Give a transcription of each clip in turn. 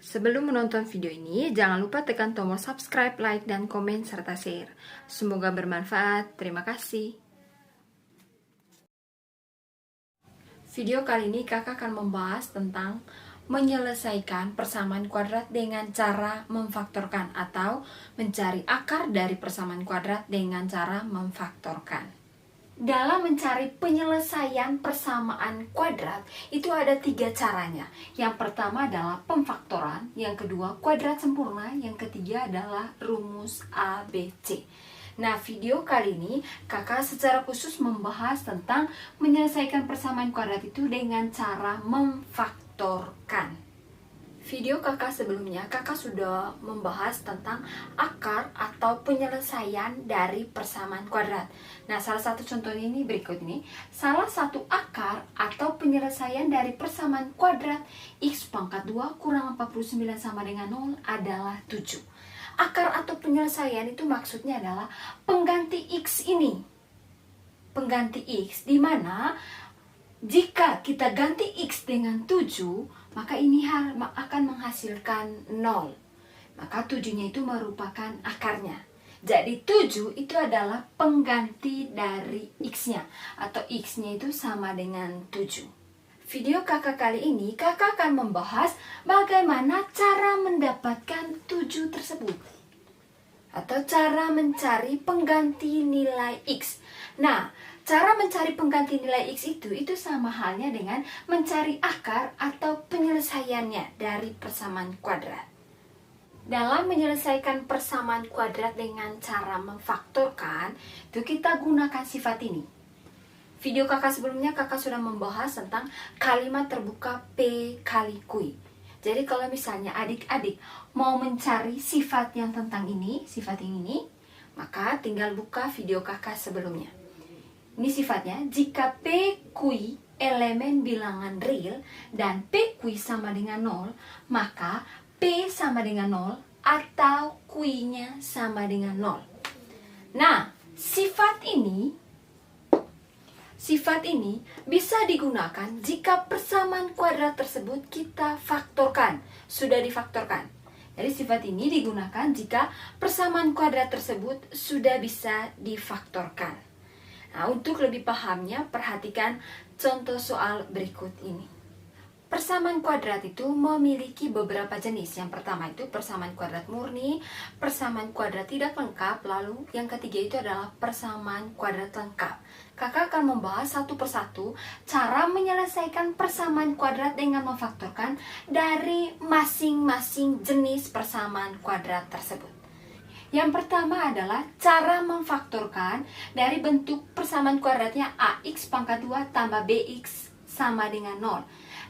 Sebelum menonton video ini, jangan lupa tekan tombol subscribe, like, dan komen, serta share. Semoga bermanfaat. Terima kasih. Video kali ini kakak akan membahas tentang menyelesaikan persamaan kuadrat dengan cara memfaktorkan atau mencari akar dari persamaan kuadrat dengan cara memfaktorkan. Dalam mencari penyelesaian persamaan kuadrat, itu ada 3 caranya. Yang pertama adalah pemfaktoran, yang kedua kuadrat sempurna, yang ketiga adalah rumus ABC. Nah, video kali ini kakak secara khusus membahas tentang menyelesaikan persamaan kuadrat itu dengan cara memfaktorkan. Video kakak sebelumnya, kakak sudah membahas tentang akar atau penyelesaian dari persamaan kuadrat. Nah, salah satu contohnya ini berikut ini. Salah satu akar atau penyelesaian dari persamaan kuadrat X pangkat 2 kurang 49 sama dengan 0 adalah 7. Akar atau penyelesaian itu maksudnya adalah pengganti X ini. Pengganti X, di mana jika kita ganti X dengan 7, maka ini akan menghasilkan 0. Maka 7-nya itu merupakan akarnya. Jadi 7 itu adalah pengganti dari X-nya. Atau X-nya itu sama dengan 7. Video kakak kali ini, kakak akan membahas bagaimana cara mendapatkan 7 tersebut. Atau cara mencari pengganti nilai X. Nah, cara mencari pengganti nilai X itu sama halnya dengan mencari akar atau penyelesaiannya dari persamaan kuadrat. Dalam menyelesaikan persamaan kuadrat dengan cara memfaktorkan, itu kita gunakan sifat ini. Video kakak sebelumnya kakak sudah membahas tentang kalimat terbuka P kali Q. Jadi kalau misalnya adik-adik mau mencari sifat yang tentang ini, sifat yang ini, maka tinggal buka video kakak sebelumnya. Ini sifatnya, jika PQ elemen bilangan real dan PQ sama dengan 0, maka P sama dengan 0 atau Q-nya sama dengan 0. Nah, sifat ini bisa digunakan jika persamaan kuadrat tersebut kita faktorkan, sudah difaktorkan. Jadi sifat ini digunakan jika persamaan kuadrat tersebut sudah bisa difaktorkan. Nah, untuk lebih pahamnya, perhatikan contoh soal berikut ini. Persamaan kuadrat itu memiliki beberapa jenis. Yang pertama itu persamaan kuadrat murni, persamaan kuadrat tidak lengkap, lalu yang ketiga itu adalah persamaan kuadrat lengkap. Kakak akan membahas satu persatu cara menyelesaikan persamaan kuadrat dengan memfaktorkan dari masing-masing jenis persamaan kuadrat tersebut. Yang pertama adalah cara memfaktorkan dari bentuk persamaan kuadratnya AX pangkat 2 tambah BX sama dengan 0.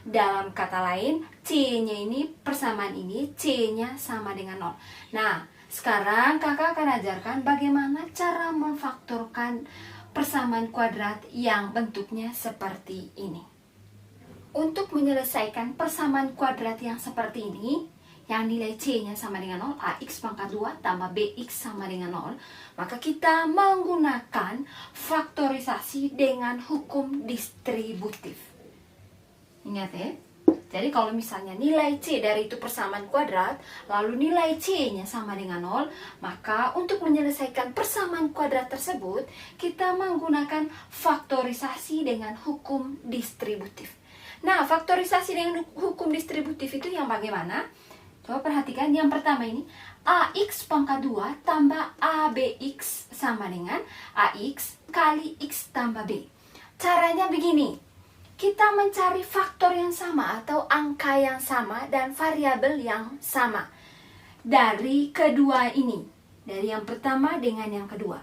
Dalam kata lain, C-nya ini, persamaan ini, C-nya sama dengan 0. Nah, sekarang kakak akan ajarkan bagaimana cara memfaktorkan persamaan kuadrat yang bentuknya seperti ini. Untuk menyelesaikan persamaan kuadrat yang seperti ini, yang nilai C-nya sama dengan 0, AX pangkat 2 tambah BX sama dengan 0, maka kita menggunakan faktorisasi dengan hukum distributif. Ingat ya, jadi kalau misalnya nilai C dari itu persamaan kuadrat, lalu nilai C-nya sama dengan 0, maka untuk menyelesaikan persamaan kuadrat tersebut, kita menggunakan faktorisasi dengan hukum distributif. Nah, faktorisasi dengan hukum distributif itu yang bagaimana? Coba perhatikan, yang pertama ini, AX pangkat 2 tambah ABX sama dengan AX kali X tambah B. Caranya begini. Kita mencari faktor yang sama atau angka yang sama dan variabel yang sama dari kedua ini. Dari yang pertama dengan yang kedua.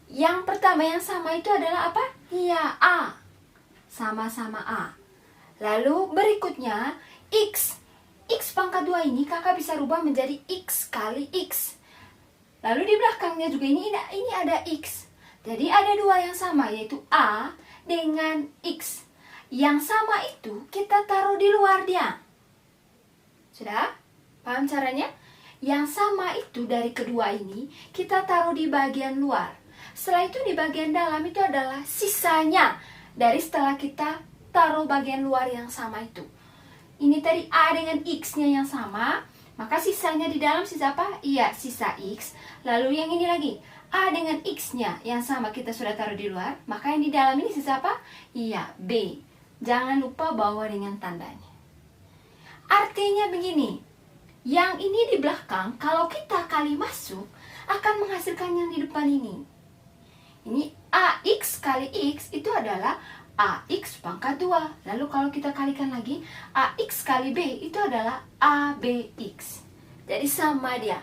Yang pertama yang sama itu adalah apa? Ya, A. Sama-sama A. Lalu berikutnya, X. X pangkat 2 ini kakak bisa rubah menjadi X kali X. Lalu di belakangnya juga ini ada X. Jadi ada dua yang sama, yaitu A dengan X. Yang sama itu kita taruh di luar dia. Sudah? Paham caranya? Yang sama itu dari kedua ini kita taruh di bagian luar. Setelah itu di bagian dalam itu adalah sisanya dari setelah kita taruh bagian luar yang sama itu. ini tadi A dengan X-nya yang sama, maka sisanya di dalam sisa apa? Iya, sisa X. Lalu yang ini lagi, A dengan X-nya yang sama kita sudah taruh di luar, maka yang di dalam ini sisa apa? Iya, B. Jangan lupa bawa dengan tandanya. Artinya begini, yang ini di belakang, kalau kita kali masuk, akan menghasilkan yang di depan ini. Ini AX kali X itu adalah AX pangkat 2. Lalu kalau kita kalikan lagi, AX kali B itu adalah ABX. Jadi sama dia.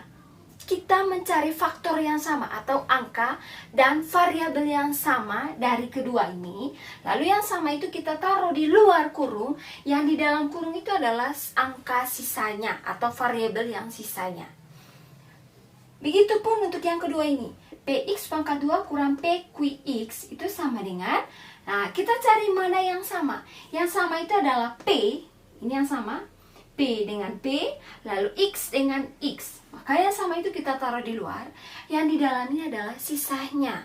Kita mencari faktor yang sama atau angka dan variabel yang sama dari kedua ini. Lalu yang sama itu kita taruh di luar kurung. Yang di dalam kurung itu adalah angka sisanya atau variabel yang sisanya. Begitupun untuk yang kedua ini. PX pangkat 2 kurang PQX itu sama dengan, nah kita cari mana yang sama. Yang sama itu adalah P, ini yang sama, P dengan P, lalu X dengan X. Maka yang sama itu kita taruh di luar, yang di dalamnya adalah sisanya.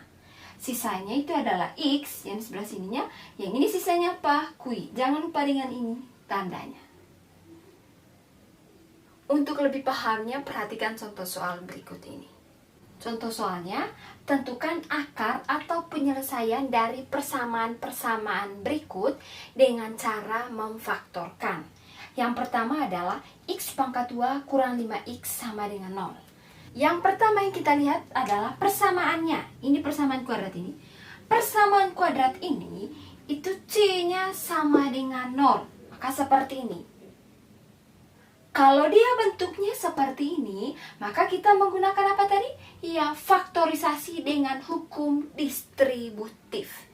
Sisanya itu adalah X, yang sebelah sininya, yang ini sisanya apa? Q. Jangan lupa dengan ini tandanya. Untuk lebih pahamnya, perhatikan contoh soal berikut ini. Contoh soalnya, tentukan akar atau penyelesaian dari persamaan-persamaan berikut dengan cara memfaktorkan. Yang pertama adalah X pangkat 2 kurang 5X sama dengan 0. Yang pertama yang kita lihat adalah persamaannya. Ini persamaan kuadrat ini. Persamaan kuadrat ini, itu C-nya sama dengan 0. Maka seperti ini. Kalau dia bentuknya seperti ini, maka kita menggunakan apa tadi? Ya, faktorisasi dengan hukum distributif.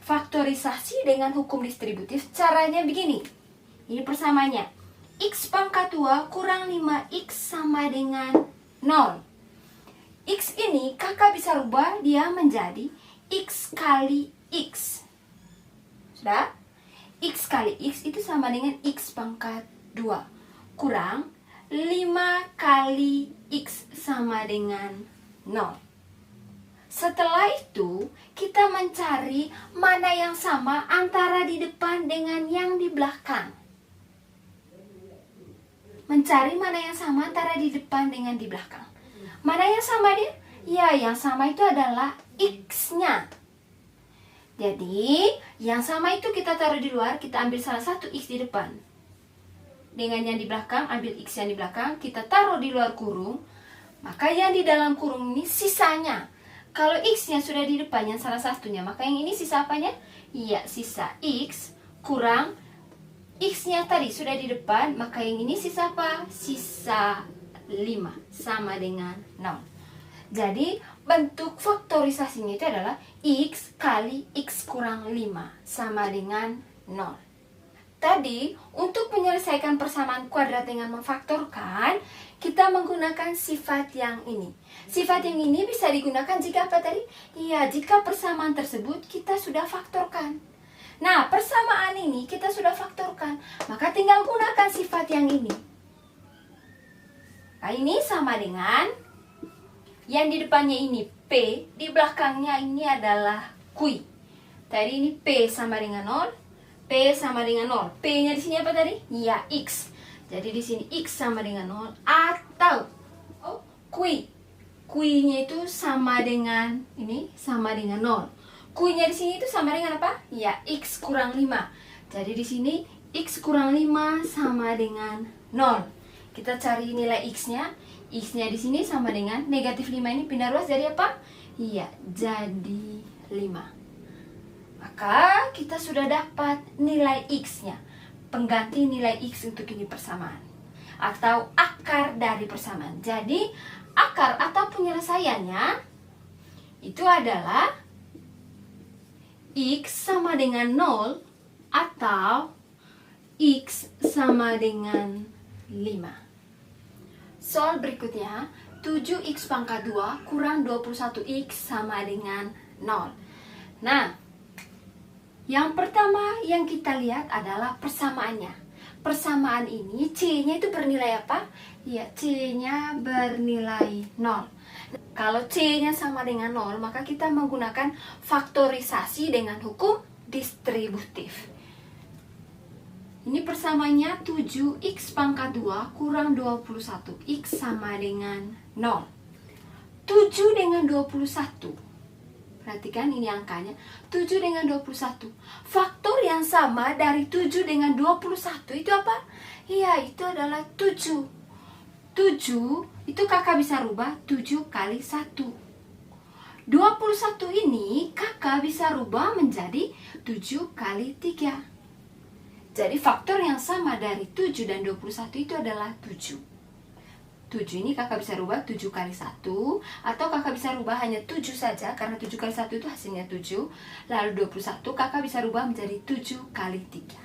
Faktorisasi dengan hukum distributif, caranya begini. Ini persamaannya. X pangkat 2 kurang 5X sama dengan 0. X ini kakak bisa rubah dia menjadi X kali X. Sudah? X kali X itu sama dengan X pangkat 2 kurang 5 kali X sama dengan 0. Setelah itu kita mencari mana yang sama antara di depan dengan yang di belakang. Mencari mana yang sama antara di depan dengan di belakang. Mana yang sama dia? Ya, yang sama itu adalah X-nya. Jadi yang sama itu kita taruh di luar, kita ambil salah satu X di depan. Dengan yang di belakang, ambil X yang di belakang, kita taruh di luar kurung. Maka yang di dalam kurung ini sisanya. Kalau X-nya sudah di depan, yang salah satunya, maka yang ini sisa apanya? Iya, sisa X kurang X-nya tadi sudah di depan, maka yang ini sisa apa? Sisa 5, sama dengan 0. Jadi, bentuk faktorisasinya itu adalah X kali X kurang 5, sama dengan 0. Tadi, untuk menyelesaikan persamaan kuadrat dengan memfaktorkan, kita menggunakan sifat yang ini. Sifat yang ini bisa digunakan jika apa tadi? Iya, jika persamaan tersebut kita sudah faktorkan. Nah, persamaan ini kita sudah faktorkan, maka tinggal gunakan sifat yang ini. Nah, ini sama dengan yang di depannya ini P, di belakangnya ini adalah Q. Tadi ini P sama dengan 0. P sama dengan 0. P-nya di sini apa tadi? Ya, X. Jadi di sini X sama dengan 0 atau Q. Q-nya itu sama dengan ini, sama dengan 0. Q-nya di sini itu sama dengan apa? Ya, X kurang 5. Jadi di sini X kurang 5 sama dengan 0. Kita cari nilai X-nya. X-nya di sini sama dengan negatif 5 ini pindah ruas jadi apa? Iya, jadi 5. Maka kita sudah dapat nilai X-nya. Pengganti nilai X untuk ini persamaan. Atau akar dari persamaan. Jadi akar atau penyelesaiannya itu adalah X sama dengan 0 atau X sama dengan 5. Soal berikutnya, 7X pangkat 2 kurang 21X sama dengan 0. Nah, yang pertama yang kita lihat adalah persamaannya. Persamaan ini C-nya itu bernilai apa? Ya, C-nya bernilai 0. Kalau C-nya sama dengan 0, maka kita menggunakan faktorisasi dengan hukum distributif. Ini persamanya 7x pangkat 2 kurang 21. X sama dengan 0. 7 dengan 21. Perhatikan ini angkanya. 7 dengan 21. Faktor yang sama dari 7 dengan 21 itu apa? Iya, itu adalah 7. 7 itu kakak bisa rubah 7 kali 1. 21 ini kakak bisa rubah menjadi 7 kali 3. Jadi faktor yang sama dari 7 dan 21 itu adalah 7. 7 ini kakak bisa rubah 7 kali 1. Atau kakak bisa rubah hanya 7 saja, karena 7 kali 1 itu hasilnya 7. Lalu 21 kakak bisa rubah menjadi 7 kali 3.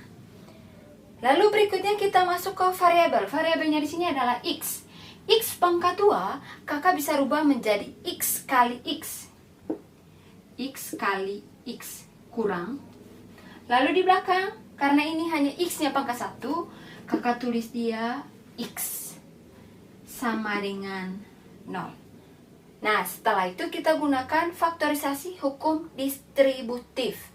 Lalu berikutnya kita masuk ke variabel. Variabelnya di sini adalah X. X pangkat 2 kakak bisa rubah menjadi X kali X. X kali X kurang. Lalu di belakang, karena ini hanya X-nya pangkat 1, kakak tulis dia X sama dengan 0. Nah, setelah itu kita gunakan faktorisasi hukum distributif.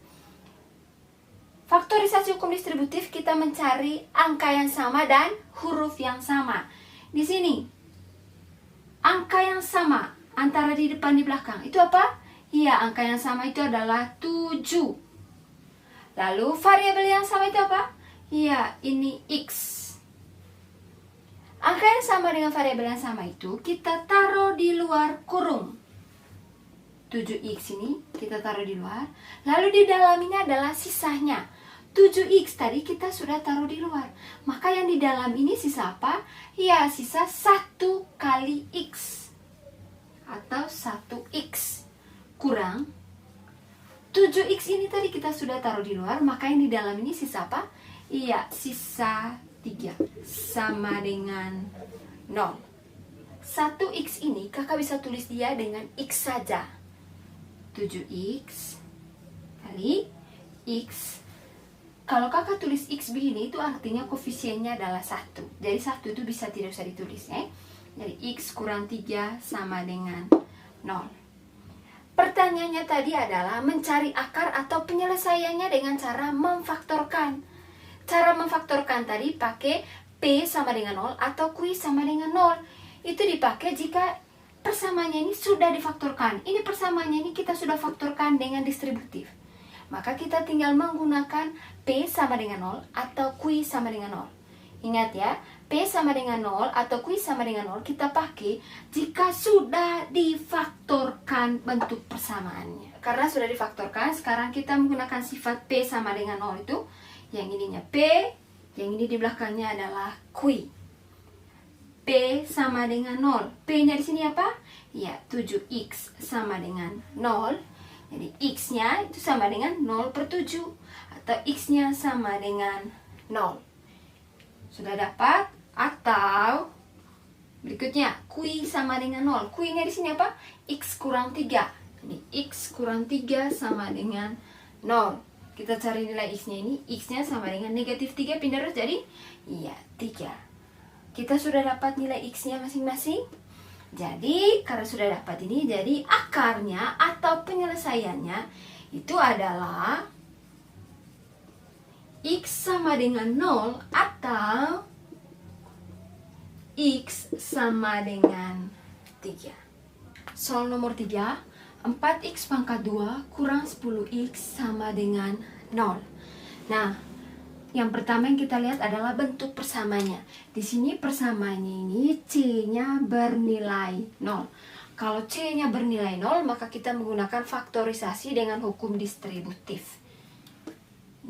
Faktorisasi hukum distributif kita mencari angka yang sama dan huruf yang sama. Di sini, angka yang sama antara di depan di belakang itu apa? Iya, angka yang sama itu adalah 7. Lalu variabel yang sama itu apa? Iya, ini X. Angka yang sama dengan variabel yang sama itu kita taruh di luar kurung. 7x ini kita taruh di luar. Lalu di dalam ini adalah sisanya. 7x tadi kita sudah taruh di luar. Maka yang di dalam ini sisa apa? Ya, sisa 1 kali x. Atau 1x. Kurang 7x ini tadi kita sudah taruh di luar. Maka yang di dalam ini sisa apa? Iya, sisa 3 sama dengan 0. 1x ini kakak bisa tulis dia dengan x saja. 7x kali x. Kalau kakak tulis x begini itu artinya koefisiennya adalah 1. Jadi 1 itu bisa tidak usah ditulis ya. Jadi x kurang 3 sama dengan 0. Pertanyaannya tadi adalah mencari akar atau penyelesaiannya dengan cara memfaktorkan. Cara memfaktorkan tadi pakai P sama dengan 0 atau Q sama dengan 0. Itu dipakai jika persamaannya ini sudah difaktorkan. Ini persamaannya ini kita sudah faktorkan dengan distributif. Maka kita tinggal menggunakan P sama dengan 0 atau Q sama dengan 0. Ingat ya, P sama dengan 0 atau Q sama dengan 0 kita pakai jika sudah difaktorkan bentuk persamaannya. Karena sudah difaktorkan, sekarang kita menggunakan sifat P sama dengan 0 itu. Yang ininya P, yang ini di belakangnya adalah Q. P sama dengan 0. P-nya di sini apa? Ya, 7x sama dengan 0. Jadi x-nya itu sama dengan 0 per 7. Atau x-nya sama dengan 0. Sudah dapat? Atau berikutnya, Q sama dengan 0. Q-nya di sini apa? X kurang 3. Jadi x kurang 3 sama dengan 0. Kita cari nilai x-nya ini. X-nya sama dengan negatif 3 pindah terus jadi iya 3. Kita sudah dapat nilai x-nya masing-masing. Jadi karena sudah dapat ini, jadi akarnya atau penyelesaiannya itu adalah x sama dengan 0 atau x sama dengan 3. Soal nomor 3, 4x pangkat 2 kurang 10x sama dengan 0. Nah, yang pertama yang kita lihat adalah bentuk persamanya. Di sini persamaannya ini C-nya bernilai 0. Kalau C-nya bernilai 0, maka kita menggunakan faktorisasi dengan hukum distributif.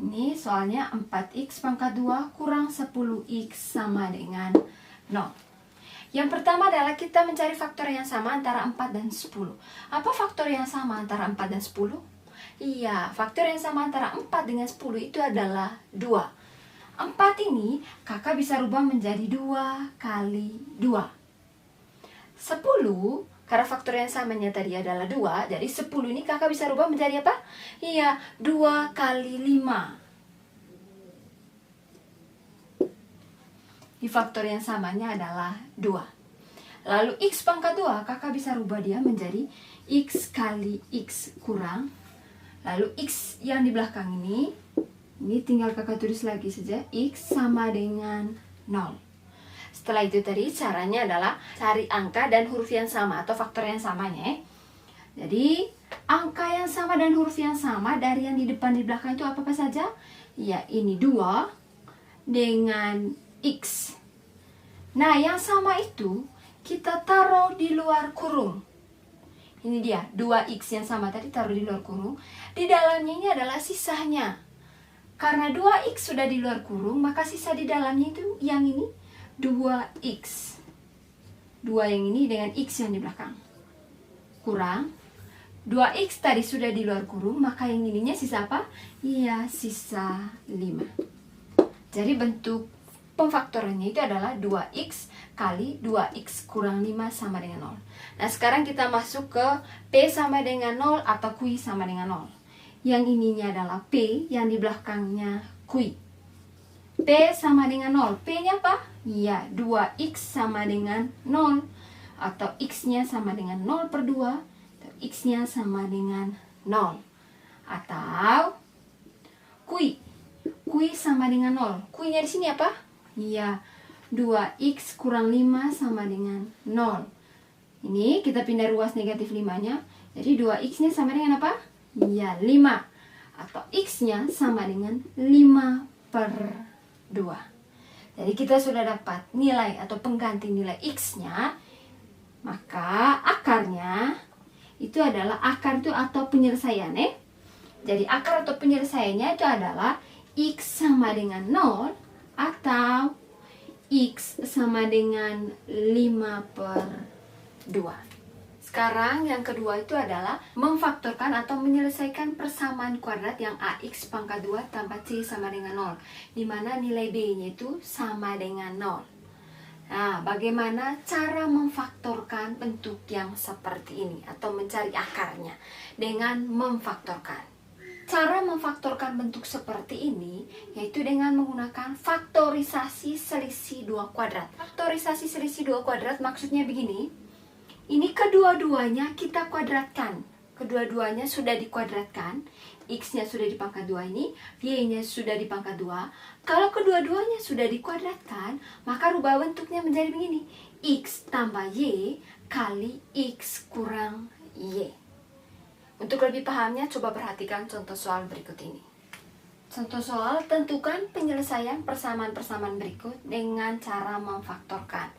Ini soalnya 4x pangkat 2 kurang 10x sama dengan 0. Yang pertama adalah kita mencari faktor yang sama antara 4 dan 10. Apa faktor yang sama antara 4 dan 10? Iya, faktor yang sama antara 4 dengan 10 itu adalah 2. 4 ini kakak bisa rubah menjadi 2 kali 2. 10, karena faktor yang samanya tadi adalah 2, jadi 10 ini kakak bisa rubah menjadi apa? Iya, 2 kali 5. Di faktor yang samanya adalah 2. Lalu x pangkat 2, kakak bisa rubah dia menjadi x kali x kurang. Lalu x yang di belakang ini, Ini tinggal kakak tulis lagi saja, X sama dengan 0. Setelah itu tadi caranya adalah cari angka dan huruf yang sama atau faktor yang samanya. Jadi angka yang sama dan huruf yang sama dari yang di depan di belakang itu apa saja? Ya, ini 2 dengan X. Nah, yang sama itu kita taruh di luar kurung. Ini dia, 2X yang sama tadi taruh di luar kurung. Di dalamnya ini adalah sisanya. Karena 2X sudah di luar kurung, maka sisa di dalamnya itu yang ini 2X. 2 yang ini dengan X yang di belakang. Kurang 2X tadi sudah di luar kurung, maka yang ininya sisa apa? Iya, sisa 5. Jadi bentuk pemfaktorannya itu adalah 2X kali 2X kurang 5 sama dengan 0. Nah, sekarang kita masuk ke P sama dengan 0 atau Q sama dengan 0. Yang ininya adalah P, yang di belakangnya Q. P sama dengan 0. P-nya apa? Ya, 2X sama dengan 0. Atau X-nya sama dengan 0 per 2. Atau X-nya sama dengan 0. Atau Q. Q sama dengan 0. Q-nya di sini apa? Ya, 2X kurang 5 sama dengan 0. Ini kita pindah ruas negatif 5-nya. Jadi 2X-nya sama dengan apa? Ya, 5. Atau X-nya sama dengan 5 per 2. Jadi kita sudah dapat nilai atau pengganti nilai X-nya. Maka akarnya itu adalah akar itu atau penyelesaian. Jadi akar atau penyelesaiannya itu adalah X sama dengan 0 atau X sama dengan 5 per 2. Sekarang yang kedua itu adalah memfaktorkan atau menyelesaikan persamaan kuadrat yang AX pangkat 2 tambah C sama dengan 0. Dimana nilai B-nya itu sama dengan 0. Nah, bagaimana cara memfaktorkan bentuk yang seperti ini atau mencari akarnya dengan memfaktorkan? Cara memfaktorkan bentuk seperti ini yaitu dengan menggunakan faktorisasi selisih 2 kuadrat. Faktorisasi selisih 2 kuadrat maksudnya begini. Ini kedua-duanya kita kuadratkan. Kedua-duanya sudah dikuadratkan. X-nya sudah di pangkat 2 ini, Y-nya sudah di pangkat 2. Kalau kedua-duanya sudah dikuadratkan, maka rubah bentuknya menjadi begini. X tambah Y kali X kurang Y. Untuk lebih pahamnya, coba perhatikan contoh soal berikut ini. Contoh soal, tentukan penyelesaian persamaan-persamaan berikut dengan cara memfaktorkan.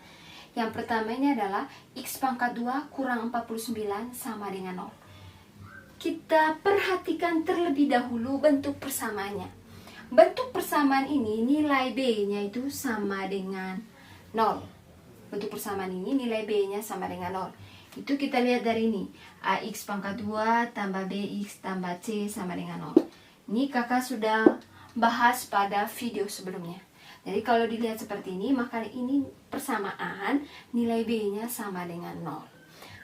Yang pertama ini adalah X pangkat 2 kurang 49 sama dengan 0. Kita perhatikan terlebih dahulu bentuk persamaannya. Bentuk persamaan ini nilai B-nya itu sama dengan 0. Bentuk persamaan ini nilai B-nya sama dengan 0. Itu kita lihat dari ini. AX pangkat 2 tambah BX tambah C sama dengan 0. Ini kakak sudah bahas pada video sebelumnya. Jadi kalau dilihat seperti ini, maka ini persamaan nilai B-nya sama dengan 0.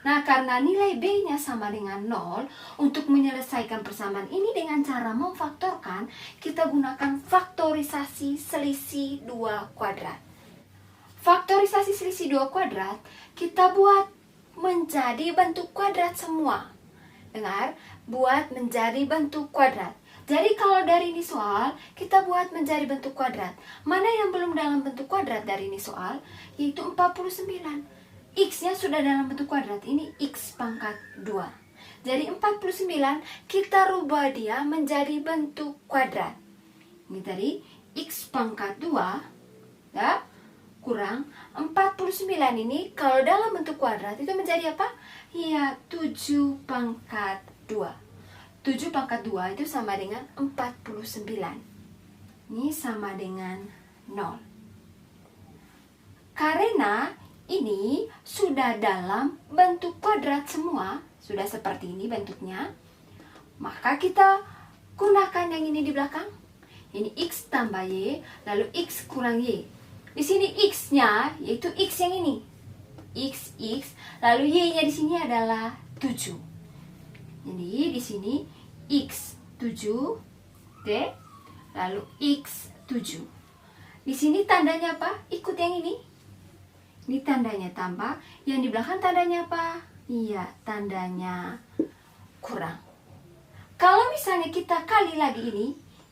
Nah, karena nilai B-nya sama dengan 0, untuk menyelesaikan persamaan ini dengan cara memfaktorkan, kita gunakan faktorisasi selisih 2 kuadrat. Faktorisasi selisih 2 kuadrat, kita buat menjadi bentuk kuadrat semua. Dengar, buat menjadi bentuk kuadrat. Jadi kalau dari ini soal, kita buat menjadi bentuk kuadrat. Mana yang belum dalam bentuk kuadrat dari ini soal? Yaitu 49. X-nya sudah dalam bentuk kuadrat. Ini X pangkat 2. Jadi 49 kita rubah dia menjadi bentuk kuadrat. Ini tadi X pangkat 2 ya, kurang 49 ini kalau dalam bentuk kuadrat itu menjadi apa? Ya, 7 pangkat 2. 7 pangkat 2 itu sama dengan 49. Ini sama dengan 0. Karena ini sudah dalam bentuk kuadrat semua, sudah seperti ini bentuknya, maka kita gunakan yang ini di belakang. Ini X tambah Y, lalu X kurang Y. Di sini X-nya yaitu X yang ini. X, lalu Y-nya di sini adalah 7. Jadi di sini X 7, oke, lalu X 7. Di sini tandanya apa? Ikut yang ini. Ini tandanya tambah, yang di belakang tandanya apa? Iya, tandanya kurang. Kalau misalnya kita kali lagi ini,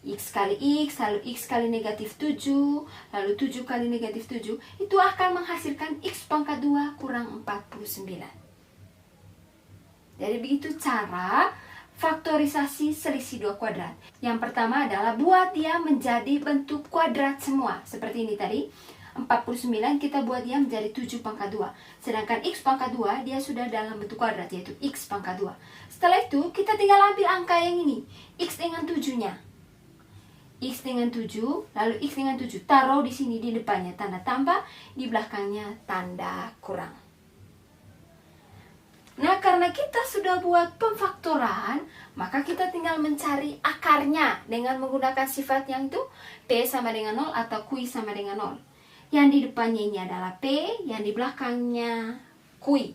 X kali X, lalu X kali negatif 7, lalu 7 kali negatif 7, itu akan menghasilkan X pangkat 2 kurang 49. Jadi begitu cara faktorisasi selisih 2 kuadrat. Yang pertama adalah buat dia menjadi bentuk kuadrat semua. Seperti ini tadi, 49 kita buat dia menjadi 7 pangkat 2. Sedangkan X pangkat 2 dia sudah dalam bentuk kuadrat, yaitu X pangkat 2. Setelah itu kita tinggal ambil angka yang ini, X dengan 7-nya. X dengan 7, lalu X dengan 7. Taruh di sini di depannya tanda tambah, di belakangnya tanda kurang. Nah, karena kita sudah buat pemfaktoran, maka kita tinggal mencari akarnya dengan menggunakan sifat yang itu P sama dengan 0 atau Q sama dengan 0. Yang di depannya ini adalah P, yang di belakangnya Q.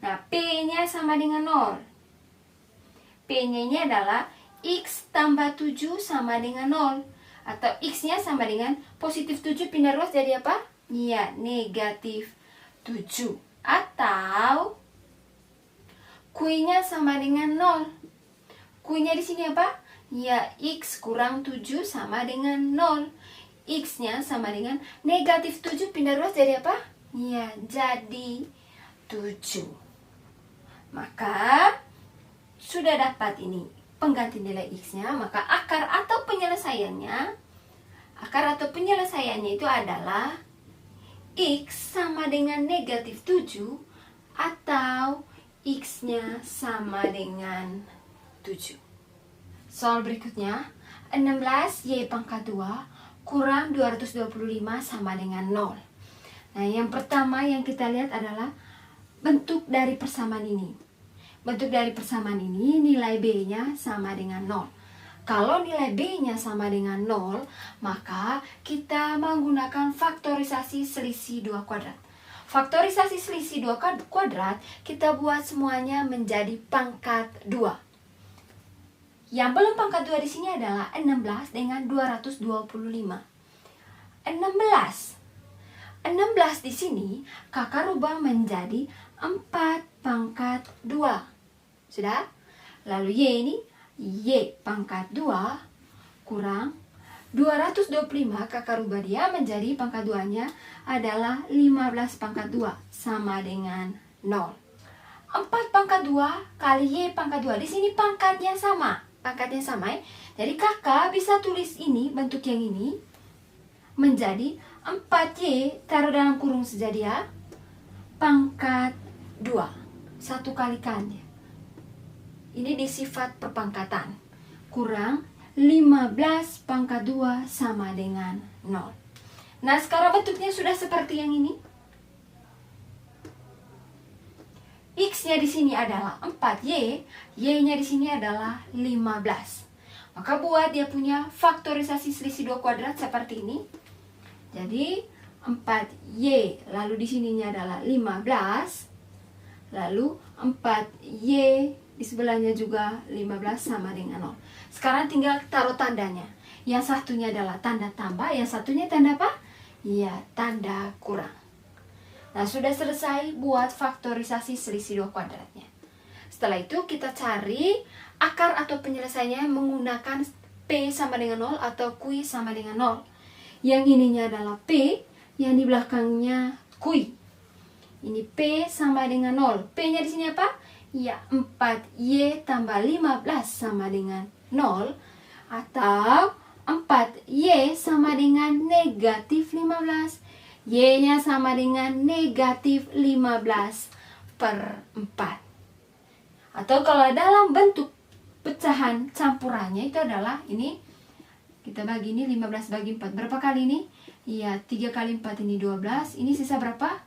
Nah, P-nya sama dengan 0. P-nya ini adalah X tambah 7 sama dengan 0. Atau X-nya sama dengan positif 7 pindah ruas jadi apa? Ya, negatif 7. Atau Q-nya sama dengan 0. Q-nya di sini apa? Ya, X kurang 7 sama dengan 0. X-nya sama dengan negatif 7 pindah ruas jadi apa? Ya, jadi 7. Maka sudah dapat ini pengganti nilai X-nya, maka akar atau penyelesaiannya itu adalah X sama dengan negatif 7 atau X-nya sama dengan 7. Soal berikutnya, 16 Y pangkat 2 kurang 225 sama dengan 0. Nah, yang pertama yang kita lihat adalah bentuk dari persamaan ini. Bentuk dari persamaan ini nilai B-nya sama dengan 0. Kalau nilai B-nya sama dengan 0, maka kita menggunakan faktorisasi selisih 2 kuadrat. Faktorisasi selisih 2 kuadrat, kita buat semuanya menjadi pangkat 2. Yang belum pangkat 2 di sini adalah 16 dengan 225. 16 di sini kakak rubah menjadi 4 pangkat 2. Sudah? Lalu Y ini, Y pangkat 2 kurang 225, kakak rubah dia menjadi pangkat 2-nya adalah 15 pangkat 2 sama dengan 0. 4 pangkat 2 kali Y pangkat 2. Di sini pangkatnya sama. Pangkatnya sama ya. Jadi kakak bisa tulis ini, bentuk yang ini menjadi 4Y, taruh dalam kurung saja dia, pangkat 2. Satu kalikannya. Ini di sifat perpangkatan. Kurang 15 pangkat 2 sama dengan 0. Nah, sekarang bentuknya sudah seperti yang ini. X-nya di sini adalah 4Y, Y-nya di sini adalah 15. Maka buat dia punya faktorisasi selisih 2 kuadrat seperti ini. Jadi 4Y, lalu di sininya adalah 15. Lalu 4Y di sebelahnya juga 15 sama dengan 0. Sekarang tinggal taruh tandanya. Yang satunya adalah tanda tambah, yang satunya tanda apa? Ya, tanda kurang. Nah, sudah selesai buat faktorisasi selisih 2 kuadratnya. Setelah itu kita cari akar atau penyelesaiannya menggunakan P sama dengan 0 atau Q sama dengan 0. Yang ininya adalah P, yang di belakangnya Q. Ini P sama dengan 0. P-nya di sini apa? Ya, 4Y tambah 15 sama dengan 0. Atau 4Y sama dengan negatif 15. Y-nya sama dengan negatif 15 per 4. Atau kalau dalam bentuk pecahan campurannya itu adalah ini. Kita bagi ini 15 bagi 4. Berapa kali ini? Ya, 3 kali 4 ini 12. Ini sisa berapa?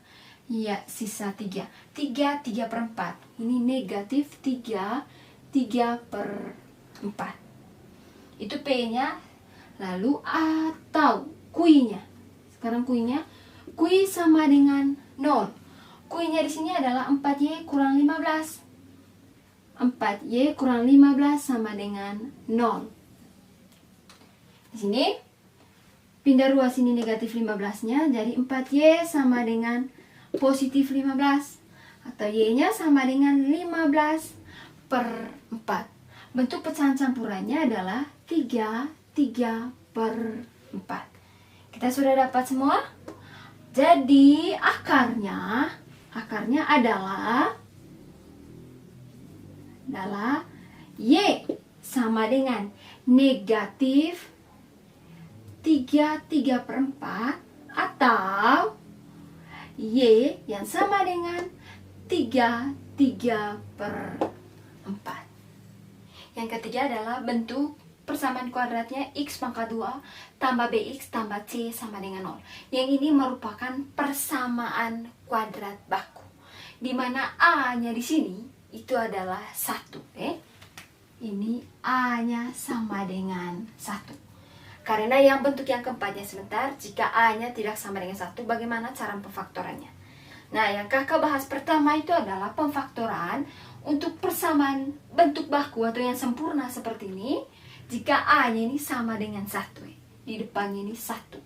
Ya, sisa 3. 3 per 4. Ini negatif 3 per 4. Itu P-nya. Lalu atau Q-nya. Sekarang Q-nya. Q sama dengan 0. Q-nya di sini adalah 4Y kurang 15. 4Y kurang 15 sama dengan 0. Di sini pindah ruas ini negatif 15-nya, jadi 4Y sama dengan positif 15. Atau Y-nya sama dengan 15 per 4. Bentuk pecahan campurannya adalah 3/4. Kita sudah dapat semua? Jadi akarnya adalah Y sama dengan negatif 3/4 atau Y yang sama dengan 3/4. Yang ketiga adalah bentuk persamaan kuadratnya X pangkat 2 tambah BX tambah C sama dengan 0. Yang ini merupakan persamaan kuadrat baku, di mana A-nya di sini itu adalah 1. Ini A-nya sama dengan 1. Karena yang bentuk yang keempatnya sebentar, jika A-nya tidak sama dengan 1, bagaimana cara pemfaktorannya? Nah, yang kakak bahas pertama itu adalah pemfaktoran untuk persamaan bentuk baku atau yang sempurna seperti ini, jika A-nya ini sama dengan 1, di depannya ini 1.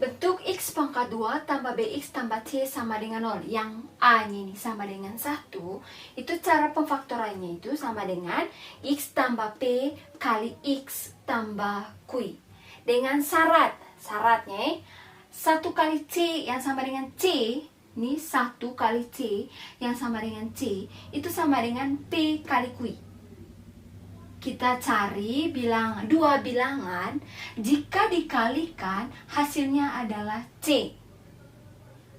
Bentuk X pangkat 2 tambah BX tambah C sama dengan 0, yang A-nya ini sama dengan 1, itu cara pemfaktorannya itu sama dengan X tambah P kali X tambah Q. Dengan syaratnya 1 kali C yang sama dengan C, ini 1 kali C yang sama dengan C, itu sama dengan P kali Q. Kita cari dua bilangan, jika dikalikan hasilnya adalah C.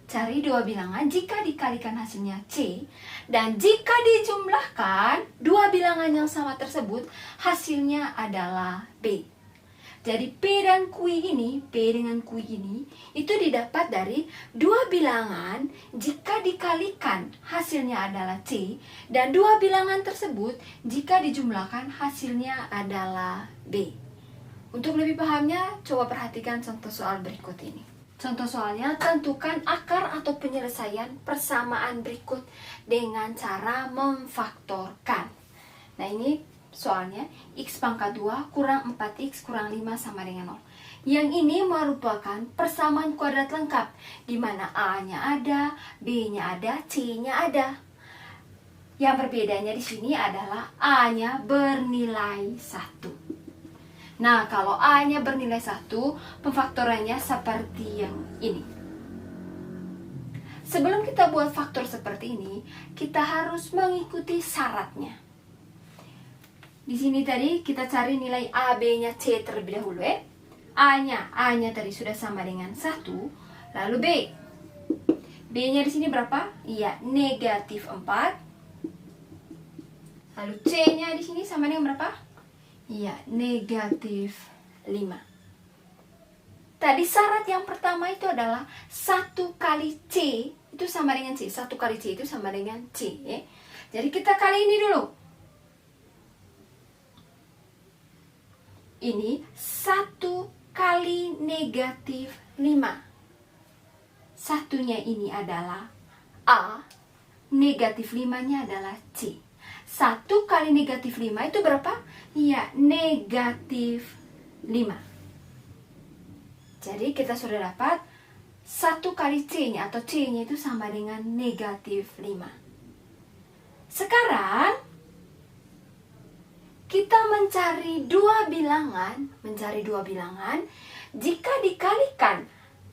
Cari dua bilangan jika dikalikan hasilnya C, dan jika dijumlahkan dua bilangan yang sama tersebut hasilnya adalah B. Jadi P dan Q ini, P dengan Q ini itu didapat dari dua bilangan jika dikalikan hasilnya adalah C, dan dua bilangan tersebut jika dijumlahkan hasilnya adalah B. Untuk lebih pahamnya, coba perhatikan contoh soal berikut ini. Contoh soalnya, tentukan akar atau penyelesaian persamaan berikut dengan cara memfaktorkan. Nah, ini soalnya X pangkat 2 kurang 4X kurang 5 sama dengan 0. Yang ini merupakan persamaan kuadrat lengkap, di mana A-nya ada, B-nya ada, C-nya ada. Yang berbedanya di sini adalah A-nya bernilai 1. Nah, kalau A-nya bernilai 1, pemfaktorannya seperti yang ini. Sebelum kita buat faktor seperti ini, kita harus mengikuti syaratnya. Di sini tadi kita cari nilai A, B-nya, C terlebih dahulu. A-nya tadi sudah sama dengan 1. Lalu B. B-nya di sini berapa? Iya, negatif 4. Lalu C-nya di sini sama dengan berapa? Iya, negatif 5. Tadi syarat yang pertama itu adalah 1 kali C itu sama dengan C. 1 kali C itu sama dengan C. Jadi kita kali ini dulu. Ini 1 kali negatif 5. Satunya ini adalah A, negatif 5-nya adalah C. 1 kali negatif 5 itu berapa? Iya, negatif 5. Jadi kita sudah dapat 1 kali C-nya atau C-nya itu sama dengan negatif 5. Sekarang kita mencari dua bilangan, jika dikalikan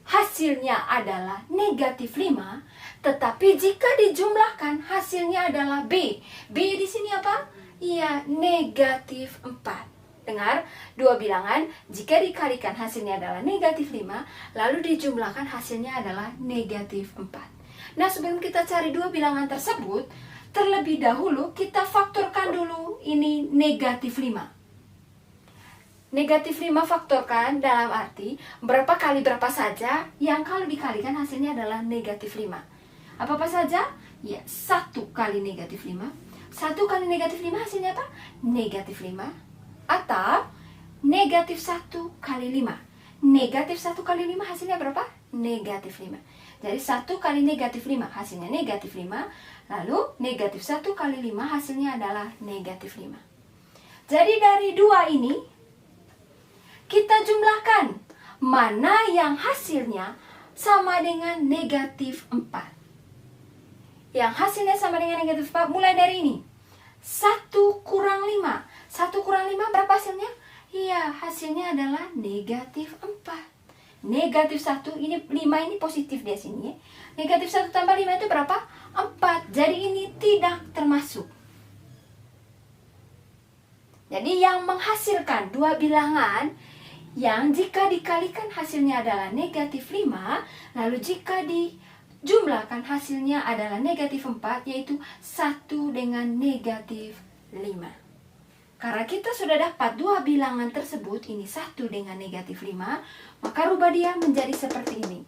hasilnya adalah negatif 5, tetapi jika dijumlahkan hasilnya adalah B. B di sini apa? Iya, negatif 4. Dengar, dua bilangan jika dikalikan hasilnya adalah negatif 5, lalu dijumlahkan hasilnya adalah negatif 4. Nah, sebelum kita cari dua bilangan tersebut, terlebih dahulu kita faktorkan dulu ini negatif 5. Negatif 5 faktorkan dalam arti berapa kali berapa saja yang kalau dikalikan hasilnya adalah negatif 5. Apa saja? Ya, 1 kali negatif 5. 1 kali negatif 5 hasilnya apa? Negatif 5. Atau negatif 1 kali 5. Negatif 1 kali 5 hasilnya berapa? Negatif 5. Jadi 1 kali negatif 5 hasilnya negatif 5. Lalu negatif 1 kali 5 hasilnya adalah negatif 5. Jadi dari dua ini kita jumlahkan mana yang hasilnya sama dengan negatif 4. Yang hasilnya sama dengan negatif 4 mulai dari ini. 1 kurang 5. 1 kurang 5 berapa hasilnya? Iya, hasilnya adalah negatif 4. Negatif 1, ini 5 ini positif di sini ya. Negatif 1 tambah 5 itu berapa? 4. Jadi ini tidak termasuk. Jadi yang menghasilkan dua bilangan yang jika dikalikan hasilnya adalah negatif 5, lalu jika dijumlahkan hasilnya adalah negatif 4, yaitu 1 dengan negatif 5. Karena kita sudah dapat dua bilangan tersebut, ini 1 dengan negatif 5, maka rubah dia menjadi seperti ini.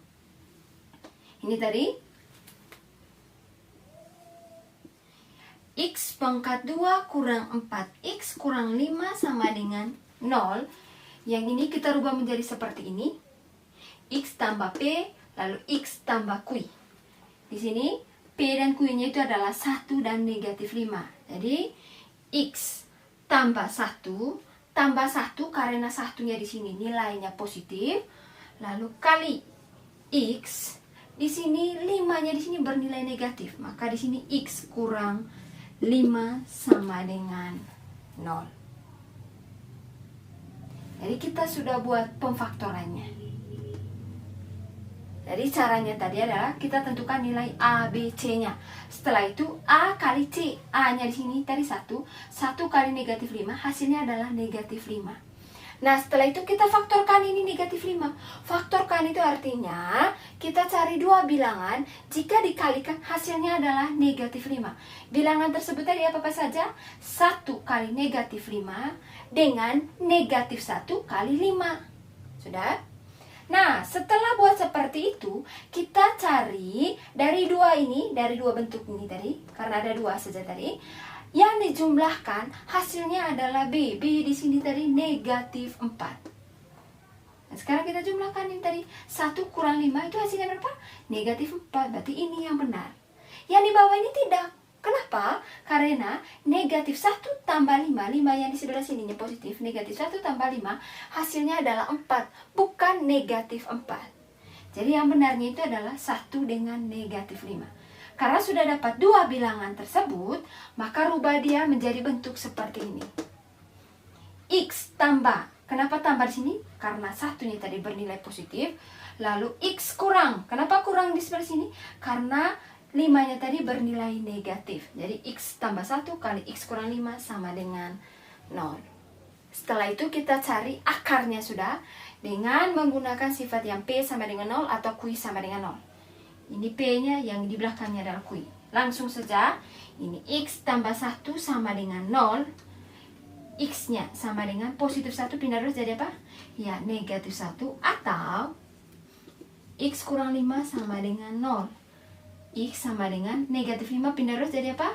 Ini tadi X pangkat 2 kurang 4X kurang 5 sama dengan 0. Yang ini kita rubah menjadi seperti ini. X tambah P, lalu X tambah Q. Di sini P dan Q-nya itu adalah 1 dan negatif 5. Jadi X tambah 1 karena satunya di sini nilainya positif, lalu kali X, di sini 5-nya di sini bernilai negatif, maka di sini X kurang 5 sama dengan 0. Jadi kita sudah buat pemfaktorannya. Jadi caranya tadi adalah kita tentukan nilai A, B, C-nya. Setelah itu A kali C. A-nya di sini tadi 1. 1 kali negatif 5, hasilnya adalah negatif 5. Nah, setelah itu kita faktorkan ini negatif 5. Faktorkan itu artinya kita cari dua bilangan, jika dikalikan hasilnya adalah negatif 5. Bilangan tersebut tadi apa-apa saja? 1 kali negatif 5 dengan negatif 1 kali 5. Sudah? Nah, setelah buat seperti itu, kita cari dari dua ini, dari dua bentuk ini tadi, karena ada dua saja tadi, yang dijumlahkan hasilnya adalah B. B di sini tadi negatif 4. Nah, sekarang kita jumlahkan ini tadi, 1 kurang 5 itu hasilnya berapa? Negatif 4, berarti ini yang benar. Yang di bawah ini tidak. Kenapa? Karena negatif 1 tambah 5, 5 yang di sebelah sininya positif, negatif 1 tambah 5, hasilnya adalah 4, bukan negatif 4. Jadi yang benarnya itu adalah 1 dengan negatif 5. Karena sudah dapat dua bilangan tersebut, maka rubah dia menjadi bentuk seperti ini. X tambah, kenapa tambah di sini? Karena satunya tadi bernilai positif, lalu X kurang, kenapa kurang di sebelah sini? Karena 5-nya tadi bernilai negatif. Jadi X tambah 1 kali X kurang 5 sama dengan 0. Setelah itu kita cari akarnya sudah dengan menggunakan sifat yang P sama dengan 0 atau Q sama dengan 0. Ini P-nya, yang di belakangnya adalah Q. Langsung saja, ini X tambah 1 sama dengan 0. X-nya sama dengan positif 1 pindah terus jadi apa? Ya, negatif 1, atau X kurang 5 sama dengan 0. X sama dengan negatif 5 pindah terus jadi apa?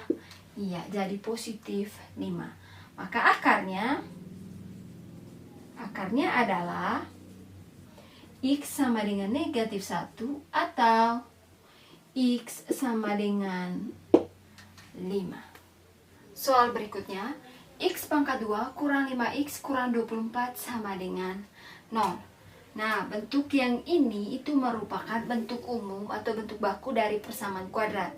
Iya, jadi positif 5. Maka akarnya adalah X sama dengan negatif 1 atau X sama dengan 5. Soal berikutnya, X pangkat 2 kurang 5X kurang 24 sama dengan 0. Nah, bentuk yang ini itu merupakan bentuk umum atau bentuk baku dari persamaan kuadrat.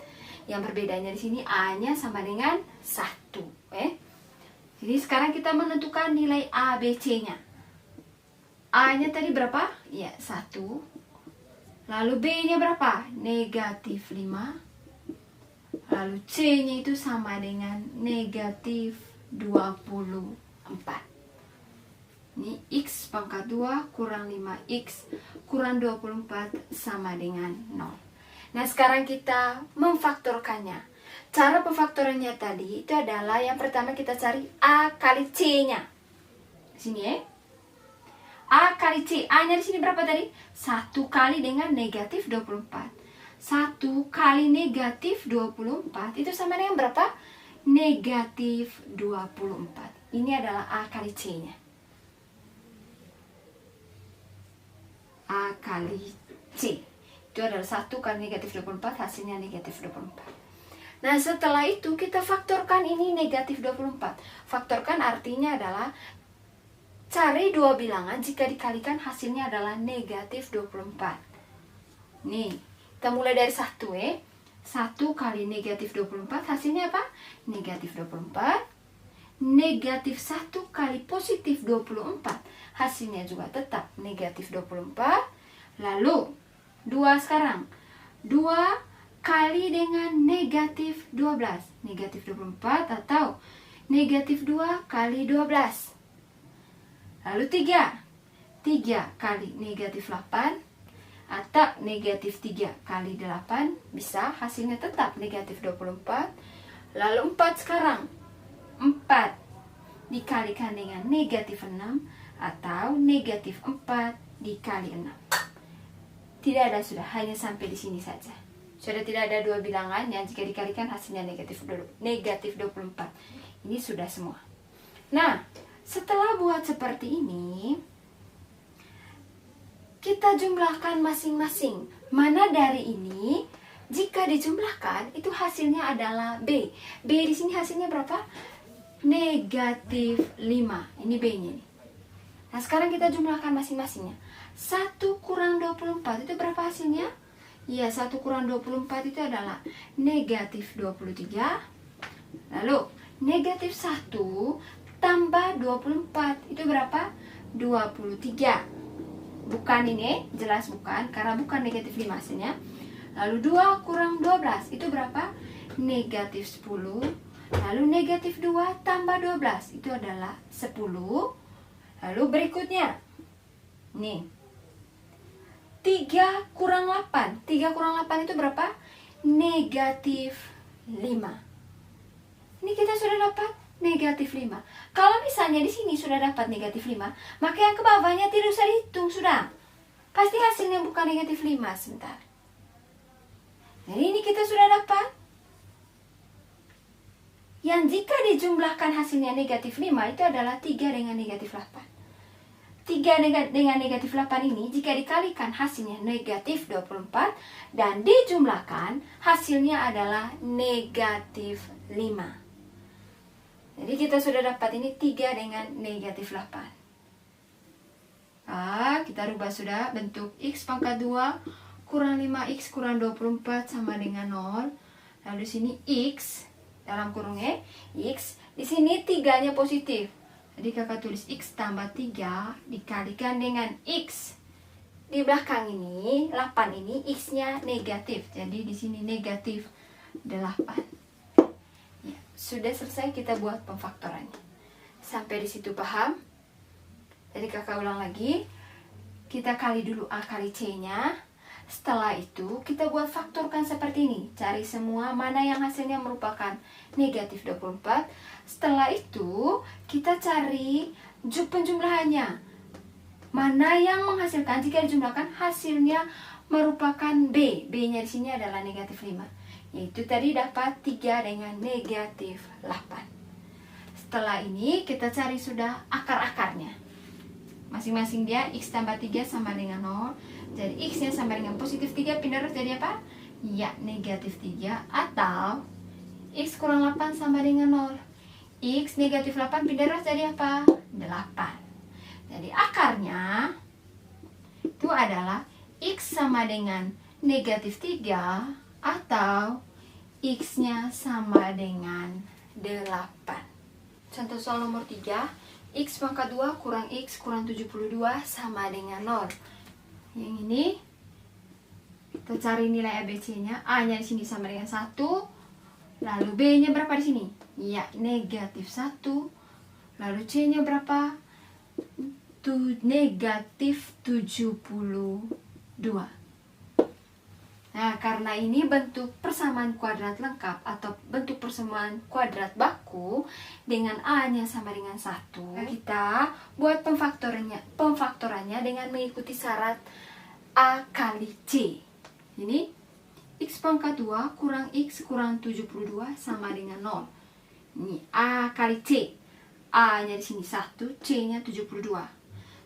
Yang berbedanya di sini A-nya sama dengan 1. Jadi sekarang kita menentukan nilai A, B, C-nya. A-nya tadi berapa? Ya, 1. Lalu B-nya berapa? Negatif 5. Lalu C-nya itu sama dengan negatif 24. Ini X pangkat 2 kurang 5X kurang 24 sama dengan 0. Nah, sekarang kita memfaktorkannya. Cara pemfaktorannya tadi itu adalah yang pertama kita cari A kali C-nya. Sini ya. A kali C. A-nya di sini berapa tadi? 1 kali dengan negatif 24. 1 kali negatif 24 itu sama dengan berapa? Negatif 24. Ini adalah A kali C-nya. A kali C itu adalah 1 kali negatif 24, hasilnya negatif 24. Nah, setelah itu kita faktorkan ini negatif 24. Faktorkan artinya adalah cari dua bilangan jika dikalikan hasilnya adalah negatif 24. Nih, kita mulai dari 1 ya. 1 kali negatif 24 hasilnya apa? Negatif 24. negatif 1 kali positif 24, hasilnya juga tetap negatif 24. Lalu 2 sekarang, 2 kali dengan negatif 12, negatif 24 atau negatif 2 kali 12. Lalu 3 kali negatif 8 atau negatif 3 kali 8, bisa, hasilnya tetap negatif 24. Lalu 4 sekarang, 4 dikalikan dengan negatif 6 atau negatif 4 dikali 6. Tidak ada, sudah, hanya sampai di sini saja. Sudah tidak ada dua bilangan yang jika dikalikan hasilnya negatif 24. Ini sudah semua. Nah, setelah buat seperti ini, kita jumlahkan masing-masing. Mana dari ini jika dijumlahkan itu hasilnya adalah B. B di sini hasilnya berapa? Negatif 5. Ini B-nya nih. Nah, sekarang kita jumlahkan masing-masingnya. 1 kurang 24 itu berapa hasilnya? Ya, 1 kurang 24 itu adalah negatif 23. Lalu negatif 1 tambah 24 itu berapa? 23. Bukan ini, jelas bukan, karena bukan negatif 5 hasilnya. Lalu 2 kurang 12 itu berapa? Negatif 10. Lalu negatif 2 tambah 12 itu adalah 10. Lalu berikutnya, nih, 3 kurang 8. 3 kurang 8 itu berapa? Negatif 5. Ini kita sudah dapat negatif 5. Kalau misalnya di sini sudah dapat negatif 5, maka yang ke bawahnya tidak usah dihitung, sudah. Pasti hasilnya bukan negatif 5, sebentar. Jadi ini kita sudah dapat. Yang jika dijumlahkan hasilnya negatif 5 itu adalah 3 dengan negatif 8. 3 dengan negatif 8 ini jika dikalikan hasilnya negatif 24 dan dijumlahkan hasilnya adalah negatif 5. Jadi kita sudah dapat ini 3 dengan negatif 8. Kita rubah sudah bentuk X pangkat 2 kurang 5X kurang 24 sama dengan 0. Lalu di sini X dalam kurungnya X. Di sini 3-nya positif. Jadi kakak tulis X tambah 3 dikalikan dengan X. Di belakang ini 8 ini X-nya negatif. Jadi di sini negatif 8. Sudah selesai kita buat pemfaktorannya. Sampai di situ paham? Jadi kakak ulang lagi. Kita kali dulu A kali C-nya. Setelah itu kita buat faktorkan seperti ini. Cari semua mana yang hasilnya merupakan negatif 24. Setelah itu kita cari penjumlahannya. Mana yang menghasilkan jika dijumlahkan hasilnya merupakan B. B-nya di sini adalah negatif 5. Yaitu tadi dapat 3 dengan negatif 8. Setelah ini kita cari sudah akar-akarnya. Masing-masing dia X tambah 3 sama dengan 0. Jadi X nya sama dengan positif 3 pindah jadi apa? Ya, negatif 3. Atau X kurang 8 sama dengan 0. X negatif 8 pindah jadi apa? 8. Jadi akarnya itu adalah X sama dengan negatif 3 atau X-nya sama dengan 8. Contoh soal nomor 3, X pangkat 2 kurang X kurang 72 sama dengan 0. Yang ini kita cari nilai ABC-nya. A-nya di sini sama dengan 1. Lalu B-nya berapa di sini? Ya, negatif 1. Lalu C-nya berapa? Negatif 72. Nah, karena ini bentuk persamaan kuadrat lengkap atau bentuk persamaan kuadrat baku dengan A-nya sama dengan 1. Kita buat pemfaktorannya dengan mengikuti syarat A kali C. Ini X pangkat 2 kurang X kurang 72 sama dengan 0. Ini A kali C. A-nya di sini 1, C-nya 72.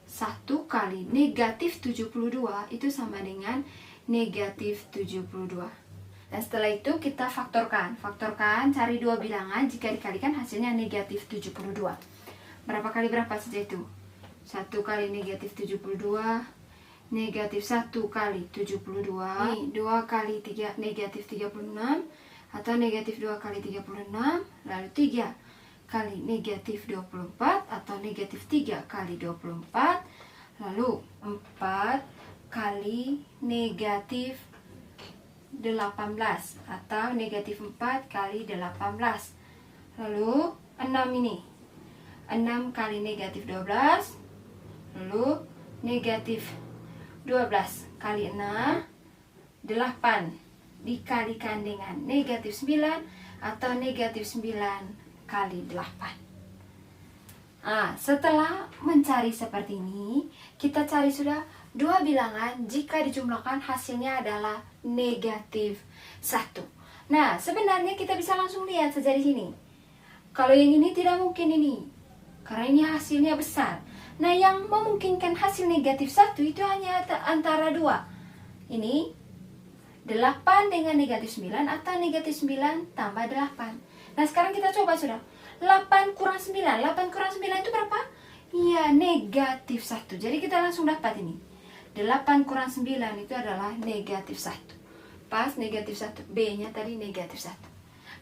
1 kali negatif 72 itu sama dengan negatif 72. Dan setelah itu kita faktorkan. Cari dua bilangan, jika dikalikan hasilnya negatif 72. Berapa kali berapa saja itu? 1 kali negatif 72, negatif 1 kali 72, 2 kali 3 negatif 36, atau negatif 2 kali 36, lalu 3 kali negatif 24 atau negatif 3 kali 24. Lalu 4 kali negatif 18 atau negatif 4 kali 18. Lalu 6 ini 6 kali negatif 12. Lalu negatif 12 kali 6, 8 dikalikan dengan negatif 9 atau negatif 9 kali 8. Setelah mencari seperti ini, kita cari sudah dua bilangan jika dijumlahkan hasilnya adalah negatif 1. Nah, sebenarnya kita bisa langsung lihat saja di sini. Kalau yang ini tidak mungkin ini, karena ini hasilnya besar. Nah, yang memungkinkan hasil negatif 1 itu hanya antara dua. Ini 8 dengan negatif 9 atau negatif 9 tambah 8. Nah, sekarang kita coba sudah. 8 kurang 9. 8 kurang 9 itu berapa? Iya, negatif 1. Jadi kita langsung dapat ini. 8 kurang 9 itu adalah negatif 1. Pas negatif 1. B-nya tadi negatif 1.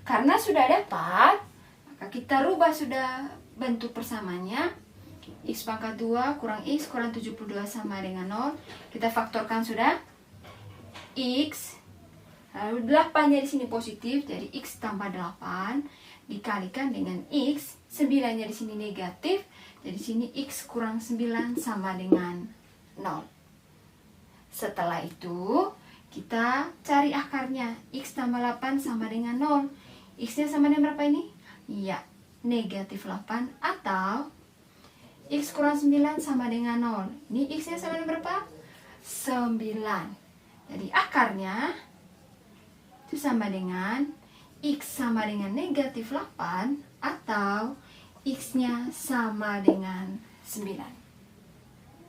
Karena sudah dapat, maka kita rubah sudah bentuk persamaannya. X pangkat 2 kurang X kurang 72 sama dengan 0. Kita faktorkan sudah. X. Lalu 8-nya di sini positif, jadi X tambah 8 dikalikan dengan X, 9-nya di sini negatif, jadi di sini X kurang 9 sama dengan 0. Setelah itu, kita cari akarnya. X tambah 8 sama dengan 0. X-nya sama dengan berapa ini? Iya, negatif 8 atau X kurang 9 sama dengan 0. Ini X-nya sama dengan berapa? 9. Jadi akarnya itu sama dengan X sama dengan negatif 8 atau X-nya sama dengan 9.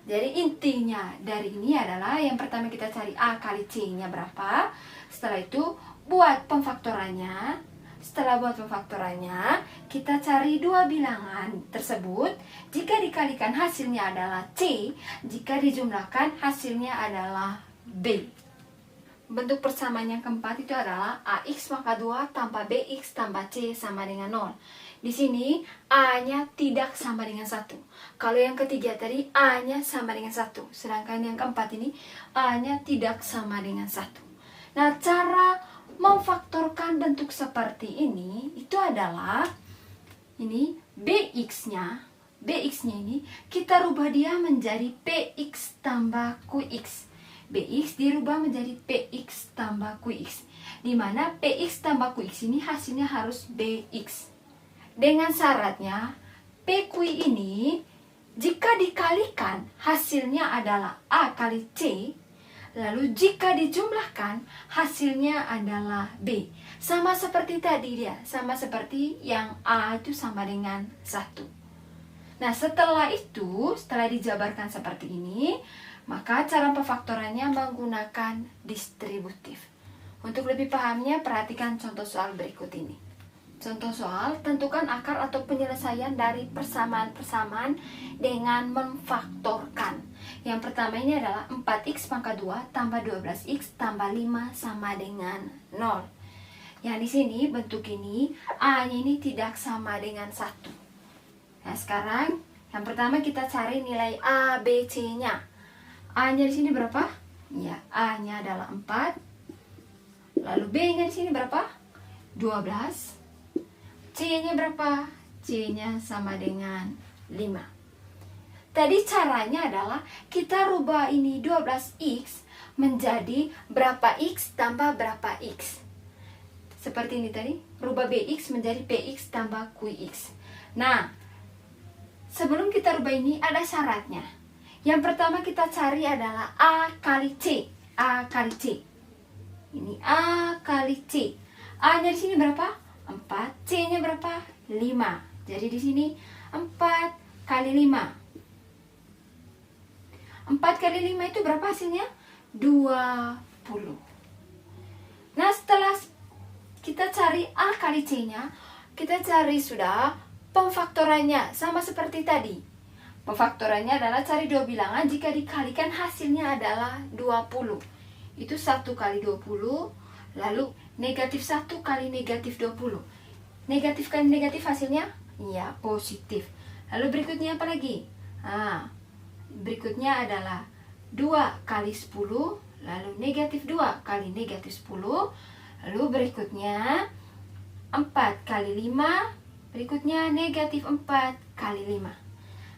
Jadi intinya dari ini adalah yang pertama kita cari A kali C-nya berapa. Setelah itu buat pemfaktorannya. Setelah buat pemfaktorannya, kita cari dua bilangan tersebut. Jika dikalikan hasilnya adalah C, jika dijumlahkan hasilnya adalah B. Bentuk persamaan yang keempat itu adalah AX pangkat 2 tambah BX tambah C sama dengan 0. Di sini A-nya tidak sama dengan 1. Kalau yang ketiga tadi A-nya sama dengan 1. Sedangkan yang keempat ini A-nya tidak sama dengan 1. Nah, cara memfaktorkan bentuk seperti ini itu adalah ini BX-nya ini kita rubah dia menjadi PX tambah QX. BX dirubah menjadi PX tambah QX, di mana PX tambah QX ini hasilnya harus BX. Dengan syaratnya PQ ini jika dikalikan hasilnya adalah A kali C, lalu jika dijumlahkan hasilnya adalah B. Sama seperti tadi dia, sama seperti yang A itu sama dengan 1. Nah, setelah itu, setelah dijabarkan seperti ini, maka cara pemfaktorannya menggunakan distributif. Untuk lebih pahamnya, perhatikan contoh soal berikut ini. Contoh soal, tentukan akar atau penyelesaian dari persamaan-persamaan dengan memfaktorkan. Yang pertama ini adalah 4x pangkat 2 tambah 12x tambah 5 sama dengan 0. Yang di sini bentuk ini, A-nya ini tidak sama dengan 1. Nah, sekarang yang pertama kita cari nilai A, B, C-nya. A-nya di sini berapa? Ya, A-nya adalah 4. Lalu B-nya di sini berapa? 12. C-nya berapa? C-nya sama dengan 5. Tadi caranya adalah kita rubah ini 12x menjadi berapa x tambah berapa x. Seperti ini tadi, rubah BX menjadi PX tambah QX. Nah, sebelum kita rubah ini ada syaratnya. Yang pertama kita cari adalah A kali C. A kali C. Ini A kali C. A-nya di sini berapa? 4. C-nya berapa? 5. Jadi di sini 4 kali 5. 4 kali 5 itu berapa hasilnya? 20. Nah, setelah kita cari A kali C-nya, kita cari sudah pemfaktorannya. Sama seperti tadi. Pemfaktorannya adalah cari dua bilangan jika dikalikan hasilnya adalah 20. Itu 1 kali 20, lalu negatif 1 kali negatif 20. Negatif kali negatif hasilnya? Iya, positif. Lalu berikutnya apa lagi? Berikutnya adalah 2 kali 10, lalu negatif 2 kali negatif 10. Lalu berikutnya 4 kali 5, berikutnya negatif 4 kali 5.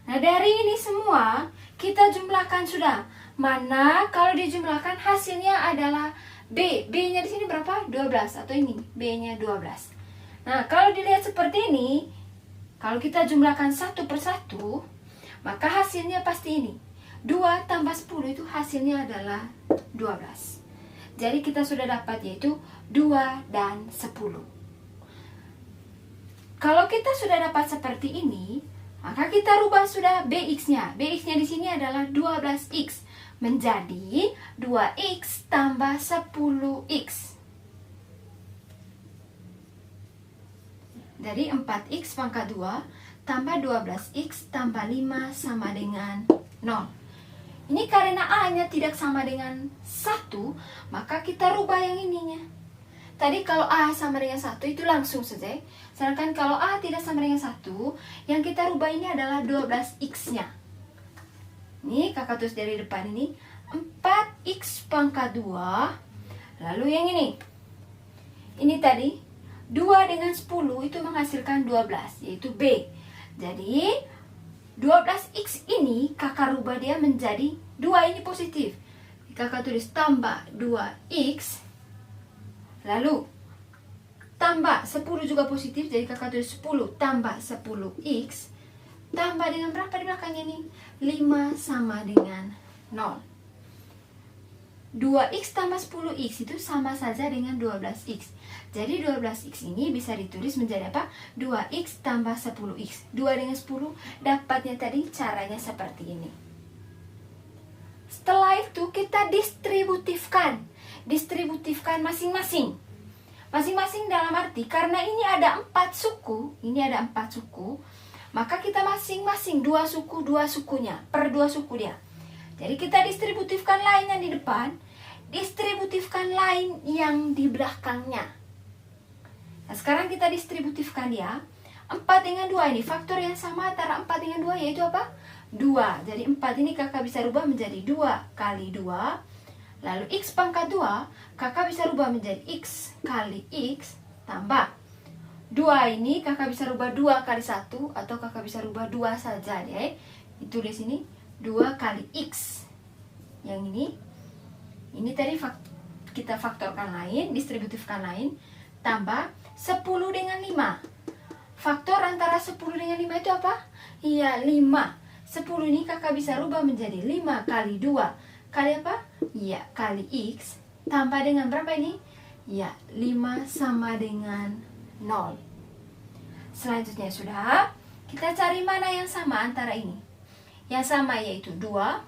Nah, dari ini semua kita jumlahkan sudah. Mana kalau dijumlahkan hasilnya adalah B. B-nya di sini berapa? 12, atau ini B-nya 12. Nah, kalau dilihat seperti ini, kalau kita jumlahkan satu per satu, maka hasilnya pasti ini. 2 tambah 10 itu hasilnya adalah 12. Jadi kita sudah dapat yaitu 2 dan 10. Kalau kita sudah dapat seperti ini, maka kita rubah sudah BX-nya. BX-nya di sini adalah 12X menjadi 2X tambah 10X. Dari 4X pangkat 2 tambah 12X tambah 5 sama dengan 0. Ini karena A-nya tidak sama dengan 1, maka kita rubah yang ininya. Tadi kalau A sama dengan 1 itu langsung saja. Sedangkan kalau A tidak sama dengan 1, yang kita rubah ini adalah 12X-nya. Ini kakak tulis dari depan ini 4X pangkat 2. Lalu yang ini. Ini tadi 2 dengan 10 itu menghasilkan 12, yaitu B. Jadi 12X ini kakak rubah dia menjadi 2, ini positif. Kakak tulis tambah 2X. Lalu tambah 10 juga positif, jadi kakak tulis 10 tambah 10X. Tambah dengan berapa di belakangnya ini? 5 sama dengan 0. 2X tambah 10X itu sama saja dengan 12X. Jadi 12X ini bisa ditulis menjadi apa? 2X tambah 10X. 2 dengan 10 dapatnya tadi caranya seperti ini. Setelah itu kita distributifkan. Distributifkan masing-masing. Masing-masing dalam arti karena ini ada 4 suku. Ini ada 4 suku. Maka kita masing-masing 2 suku, 2 sukunya. Per 2 suku dia. Jadi kita distributifkan lain yang di depan, distributifkan lain yang di belakangnya. Nah, sekarang kita distributifkan dia. 4 dengan 2 ini faktor yang sama antara 4 dengan 2 yaitu apa? 2. Jadi 4 ini kakak bisa rubah menjadi 2 kali 2. Lalu X pangkat 2 kakak bisa rubah menjadi X kali X tambah 2 ini kakak bisa rubah 2 kali 1 atau kakak bisa rubah 2 saja deh. Itu di sini 2 kali X. Yang ini tadi kita faktorkan lain, distributifkan lain, tambah 10 dengan 5. Faktor antara 10 dengan 5 itu apa? Iya, 5. 10 ini kakak bisa rubah menjadi 5 kali 2. Kali apa? Iya, kali X. Tambah dengan berapa ini? Iya, 5 sama dengan 0. Selanjutnya sudah, kita cari mana yang sama antara ini. Yang sama yaitu 2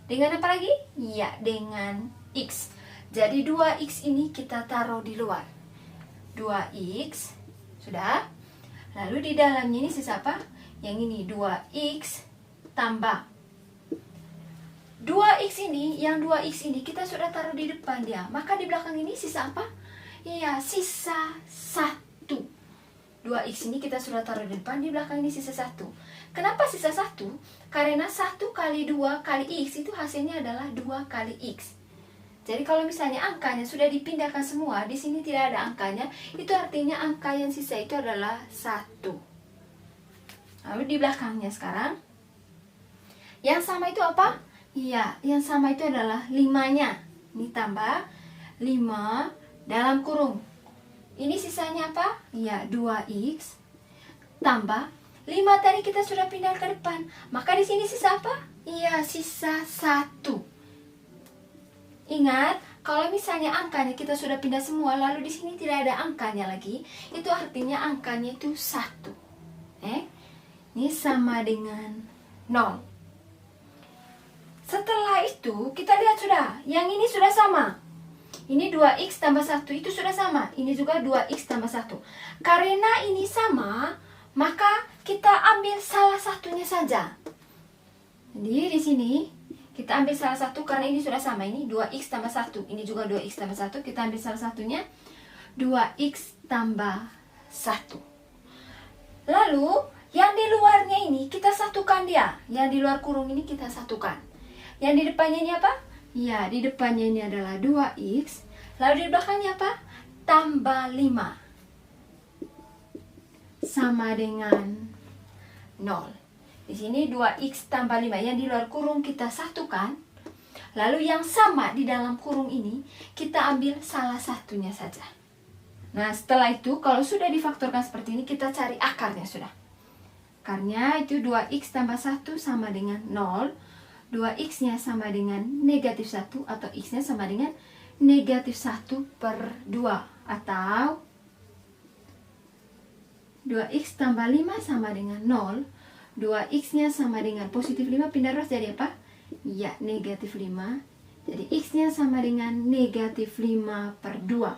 dengan apa lagi? Ya, dengan X. Jadi 2X ini kita taruh di luar. 2X. Sudah. Lalu di dalamnya ini sisa apa? Yang ini 2X tambah 2X ini, yang 2X ini kita sudah taruh di depan dia. Maka di belakang ini sisa apa? Iya, sisa 1. 2X ini kita sudah taruh di depan, di belakang ini sisa 1. Kenapa sisa 1? Karena 1 kali 2 kali X itu hasilnya adalah 2 kali X. Jadi kalau misalnya angkanya sudah dipindahkan semua, di sini tidak ada angkanya, itu artinya angka yang sisa itu adalah 1. Lalu di belakangnya sekarang, yang sama itu apa? Iya, yang sama itu adalah 5-nya. Ini tambah 5 dalam kurung. Ini sisanya apa? Iya, 2X tambah 5 tadi kita sudah pindah ke depan. Maka di sini sisa apa? Iya, sisa 1. Ingat, kalau misalnya angkanya kita sudah pindah semua, lalu di sini tidak ada angkanya lagi, itu artinya angkanya itu 1. Ini sama dengan 0. Setelah itu, kita lihat sudah, yang ini sudah sama. Ini 2X tambah 1 itu sudah sama. Ini juga 2X tambah 1. Karena ini sama, maka kita ambil salah satunya saja. Jadi di sini kita ambil salah satu karena ini sudah sama. Ini 2X tambah 1. Ini juga 2X tambah 1. Kita ambil salah satunya 2X tambah 1. Lalu yang di luarnya ini kita satukan dia. Yang di luar kurung ini kita satukan. Yang di depannya ini apa? Ya, di depannya ini adalah 2x. Lalu di belakangnya apa? Tambah 5. Sama dengan 0. Di sini 2x tambah 5. Yang di luar kurung kita satukan. Lalu yang sama di dalam kurung ini kita ambil salah satunya saja. Nah, setelah itu kalau sudah difaktorkan seperti ini, kita cari akarnya sudah. Akarnya itu 2x tambah 1 sama dengan 0. 2x-nya sama dengan negatif 1 atau x-nya sama dengan negatif 1/2. Atau 2x tambah 5 sama dengan 0. 2x-nya sama dengan positif 5, pindah ruas jadi apa? Ya, negatif 5. Jadi x-nya sama dengan negatif 5/2.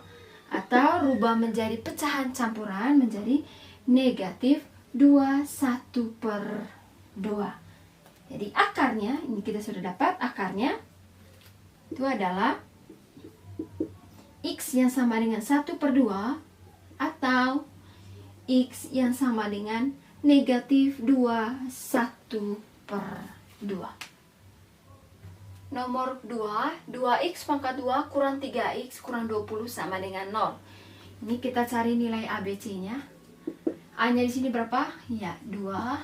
Atau rubah menjadi pecahan campuran menjadi negatif 21/2. Jadi akarnya, ini kita sudah dapat akarnya. Itu adalah x yang sama dengan 1/2 atau x yang sama dengan negatif 21/2. Nomor 2, 2x pangkat 2 kurang 3x kurang 20 sama dengan 0. Ini kita cari nilai ABC-nya. A-nya di sini berapa? Ya, 2.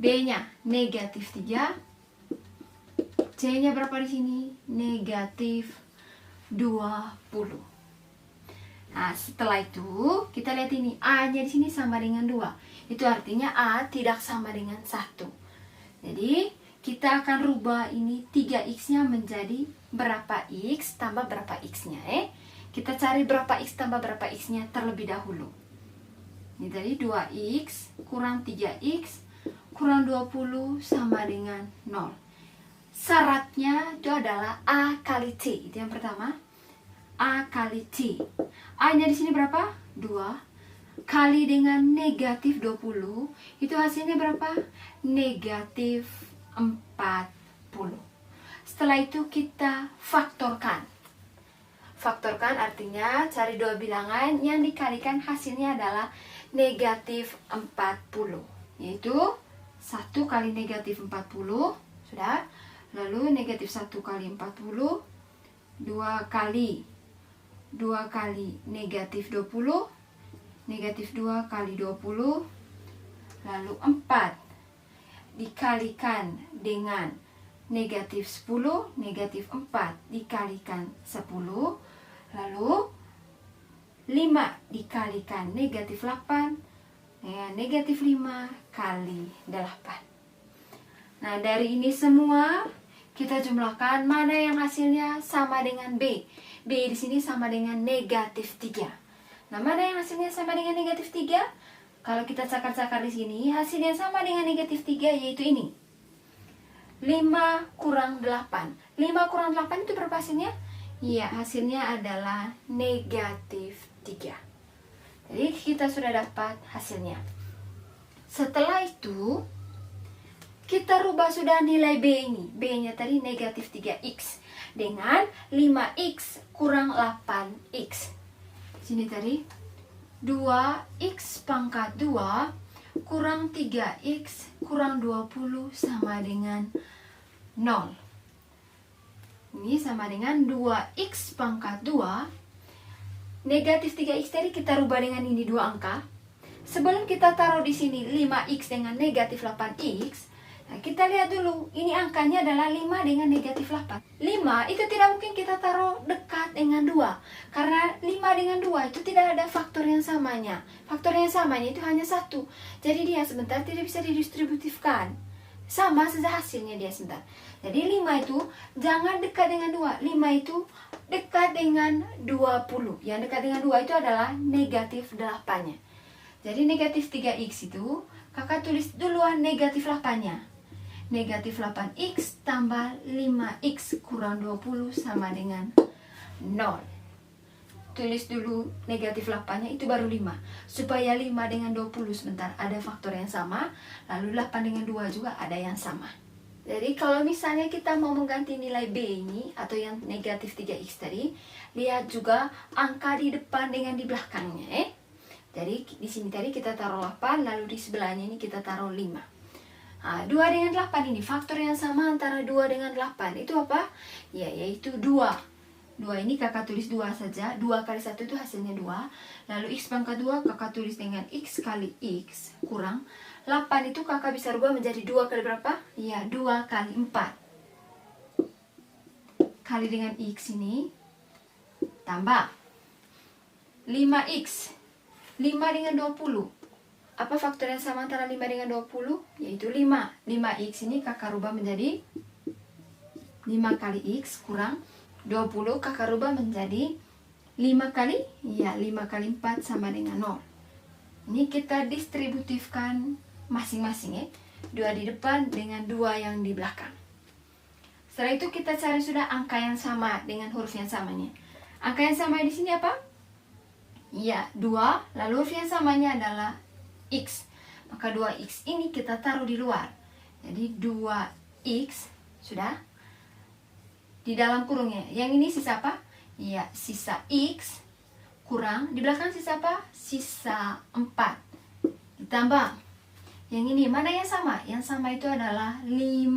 B-nya negatif 3. C-nya berapa di sini? Negatif 20. Nah, setelah itu kita lihat ini A-nya di sini sama dengan 2. Itu artinya A tidak sama dengan 1. Jadi kita akan rubah ini 3x-nya menjadi berapa x tambah berapa x-nya. Kita cari berapa x tambah berapa x-nya terlebih dahulu. Ini tadi 2x kurang 3x kurang 20 sama dengan 0. Syaratnya itu adalah A kali C. Itu yang pertama. A kali C. A-nya di sini berapa? 2. Kali dengan negatif 20. Itu hasilnya berapa? Negatif 40. Setelah itu kita faktorkan. Faktorkan artinya cari dua bilangan yang dikalikan hasilnya adalah negatif 40. Yaitu 1 kali negatif 40. Sudah. Lalu negatif 1 kali 40. 2 kali negatif 20. Negatif 2 kali 20. Lalu 4 dikalikan dengan negatif 10, negatif 4 dikalikan 10, lalu 5 dikalikan negatif 8, dengan negatif 5 kali 8. Nah, dari ini semua kita jumlahkan mana yang hasilnya sama dengan B. B di sini sama dengan negatif 3. Nah, mana yang hasilnya sama dengan negatif 3? Kalau kita cakar-cakar di sini, hasilnya sama dengan negatif 3, yaitu ini. 5 kurang 8. 5 kurang 8 itu berapa hasilnya? Iya, hasilnya adalah negatif 3. Jadi kita sudah dapat hasilnya. Setelah itu, kita rubah sudah nilai B ini. B-nya tadi negatif 3x. Dengan 5x kurang 8x. Sini tadi 2x pangkat 2 kurang 3x kurang 20 sama dengan 0. Ini sama dengan 2x pangkat 2. Negatif 3x tadi kita rubah dengan ini dua angka. Sebelum kita taruh di sini 5x dengan negatif 8x, nah kita lihat dulu, ini angkanya adalah 5 dengan negatif 8. 5 itu tidak mungkin kita taruh dekat dengan 2. Karena 5 dengan 2 itu tidak ada faktor yang samanya. Faktor yang samanya itu hanya 1. Jadi dia sebentar tidak bisa didistributifkan. Sama saja hasilnya dia sebentar. Jadi 5 itu jangan dekat dengan 2. 5 itu dekat dengan 20. Yang dekat dengan 2 itu adalah negatif 8-nya. Jadi negatif 3x itu kakak tulis duluan negatif 8-nya. Negatif 8x tambah 5x kurang 20 sama dengan 0. Tulis dulu negatif 8-nya, itu baru 5. Supaya 5 dengan 20 sebentar ada faktor yang sama, lalu 8 dengan 2 juga ada yang sama. Jadi kalau misalnya kita mau mengganti nilai B ini, atau yang negatif 3x tadi, lihat juga angka di depan dengan di belakangnya. Jadi di sini tadi kita taruh 8, lalu di sebelahnya ini kita taruh 5. Nah, 2 dengan 8 ini faktor yang sama antara 2 dengan 8. Itu apa? Ya, yaitu 2. 2 ini kakak tulis 2 saja. 2 kali 1 itu hasilnya 2. Lalu x pangkat 2 kakak tulis dengan x kali x kurang 8 itu kakak bisa rubah menjadi 2 kali berapa? Ya, 2 kali 4. Kali dengan x ini tambah 5x. 5 dengan 20. Apa faktor yang sama antara 5 dengan 20? Yaitu 5. 5x ini kakak rubah menjadi 5 kali x kurang 20 kakak rubah menjadi 5 kali? Ya, 5 kali 4 sama dengan 0. Ini kita distributifkan masing-masing ya. 2 di depan dengan 2 yang di belakang. Setelah itu kita cari sudah angka yang sama dengan huruf yang samanya. Angka yang sama di sini apa? Ya, 2, lalu huruf yang samanya adalah x. Maka 2x ini kita taruh di luar. Jadi 2x, sudah. Di dalam kurungnya. Yang ini sisa apa? Ya, sisa x kurang. Di belakang sisa apa? Sisa 4. Ditambah. Yang ini, mana yang sama? Yang sama itu adalah 5.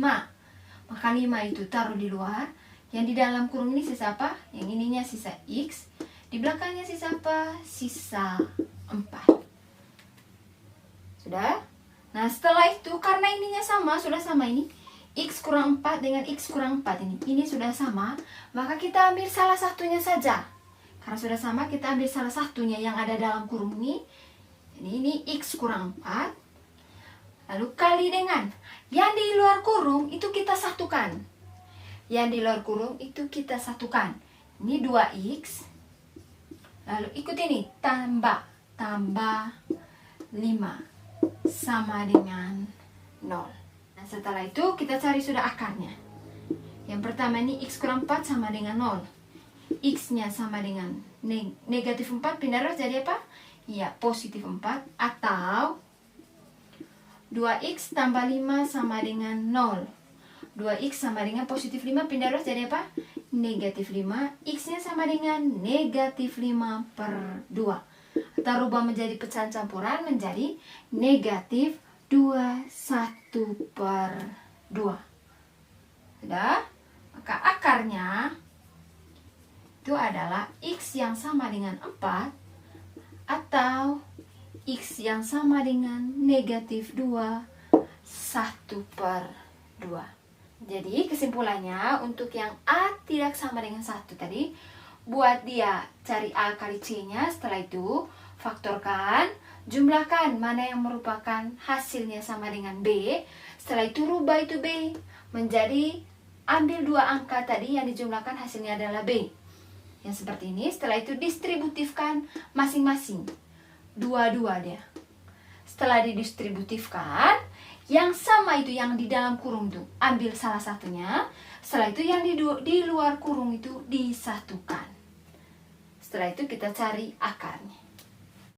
Maka 5 itu taruh di luar. Yang di dalam kurung ini sisa apa? Yang ininya sisa x. Di belakangnya sisa apa? Sisa 4. Sudah? Nah, setelah itu karena ininya sama, sudah sama ini. X kurang 4 dengan X kurang 4 ini. Ini sudah sama, maka kita ambil salah satunya saja. Karena sudah sama, kita ambil salah satunya yang ada dalam kurung ini. Jadi ini X kurang 4. Lalu kali dengan yang di luar kurung itu kita satukan. Yang di luar kurung itu kita satukan. Ini 2X. Lalu ikut ini, tambah 5 sama dengan 0. Nah, setelah itu kita cari sudah akarnya. Yang pertama ini x kurang 4 sama dengan 0. X-nya sama dengan negatif 4, pindah roh jadi apa? Ya, positif 4. Atau 2x tambah 5 sama dengan 0. 2x sama dengan positif 5, pindah roh jadi apa? Negatif 5. X-nya sama dengan negatif 5 per 2. Atau rubah menjadi pecahan campuran menjadi negatif 21 per 2. Sudah? Maka akarnya itu adalah x yang sama dengan 4 atau x yang sama dengan negatif 2 1 per 2. Jadi kesimpulannya untuk yang A tidak sama dengan 1 tadi, buat dia cari A kali C-nya, setelah itu faktorkan, jumlahkan mana yang merupakan hasilnya sama dengan B, setelah itu rubah itu B menjadi, ambil 2 angka tadi yang dijumlahkan hasilnya adalah B. Yang seperti ini, setelah itu distributifkan masing-masing. 2 dia. Setelah didistributifkan, yang sama itu yang di dalam kurung tuh ambil salah satunya. Setelah itu yang di luar kurung itu disatukan. Setelah itu kita cari akarnya.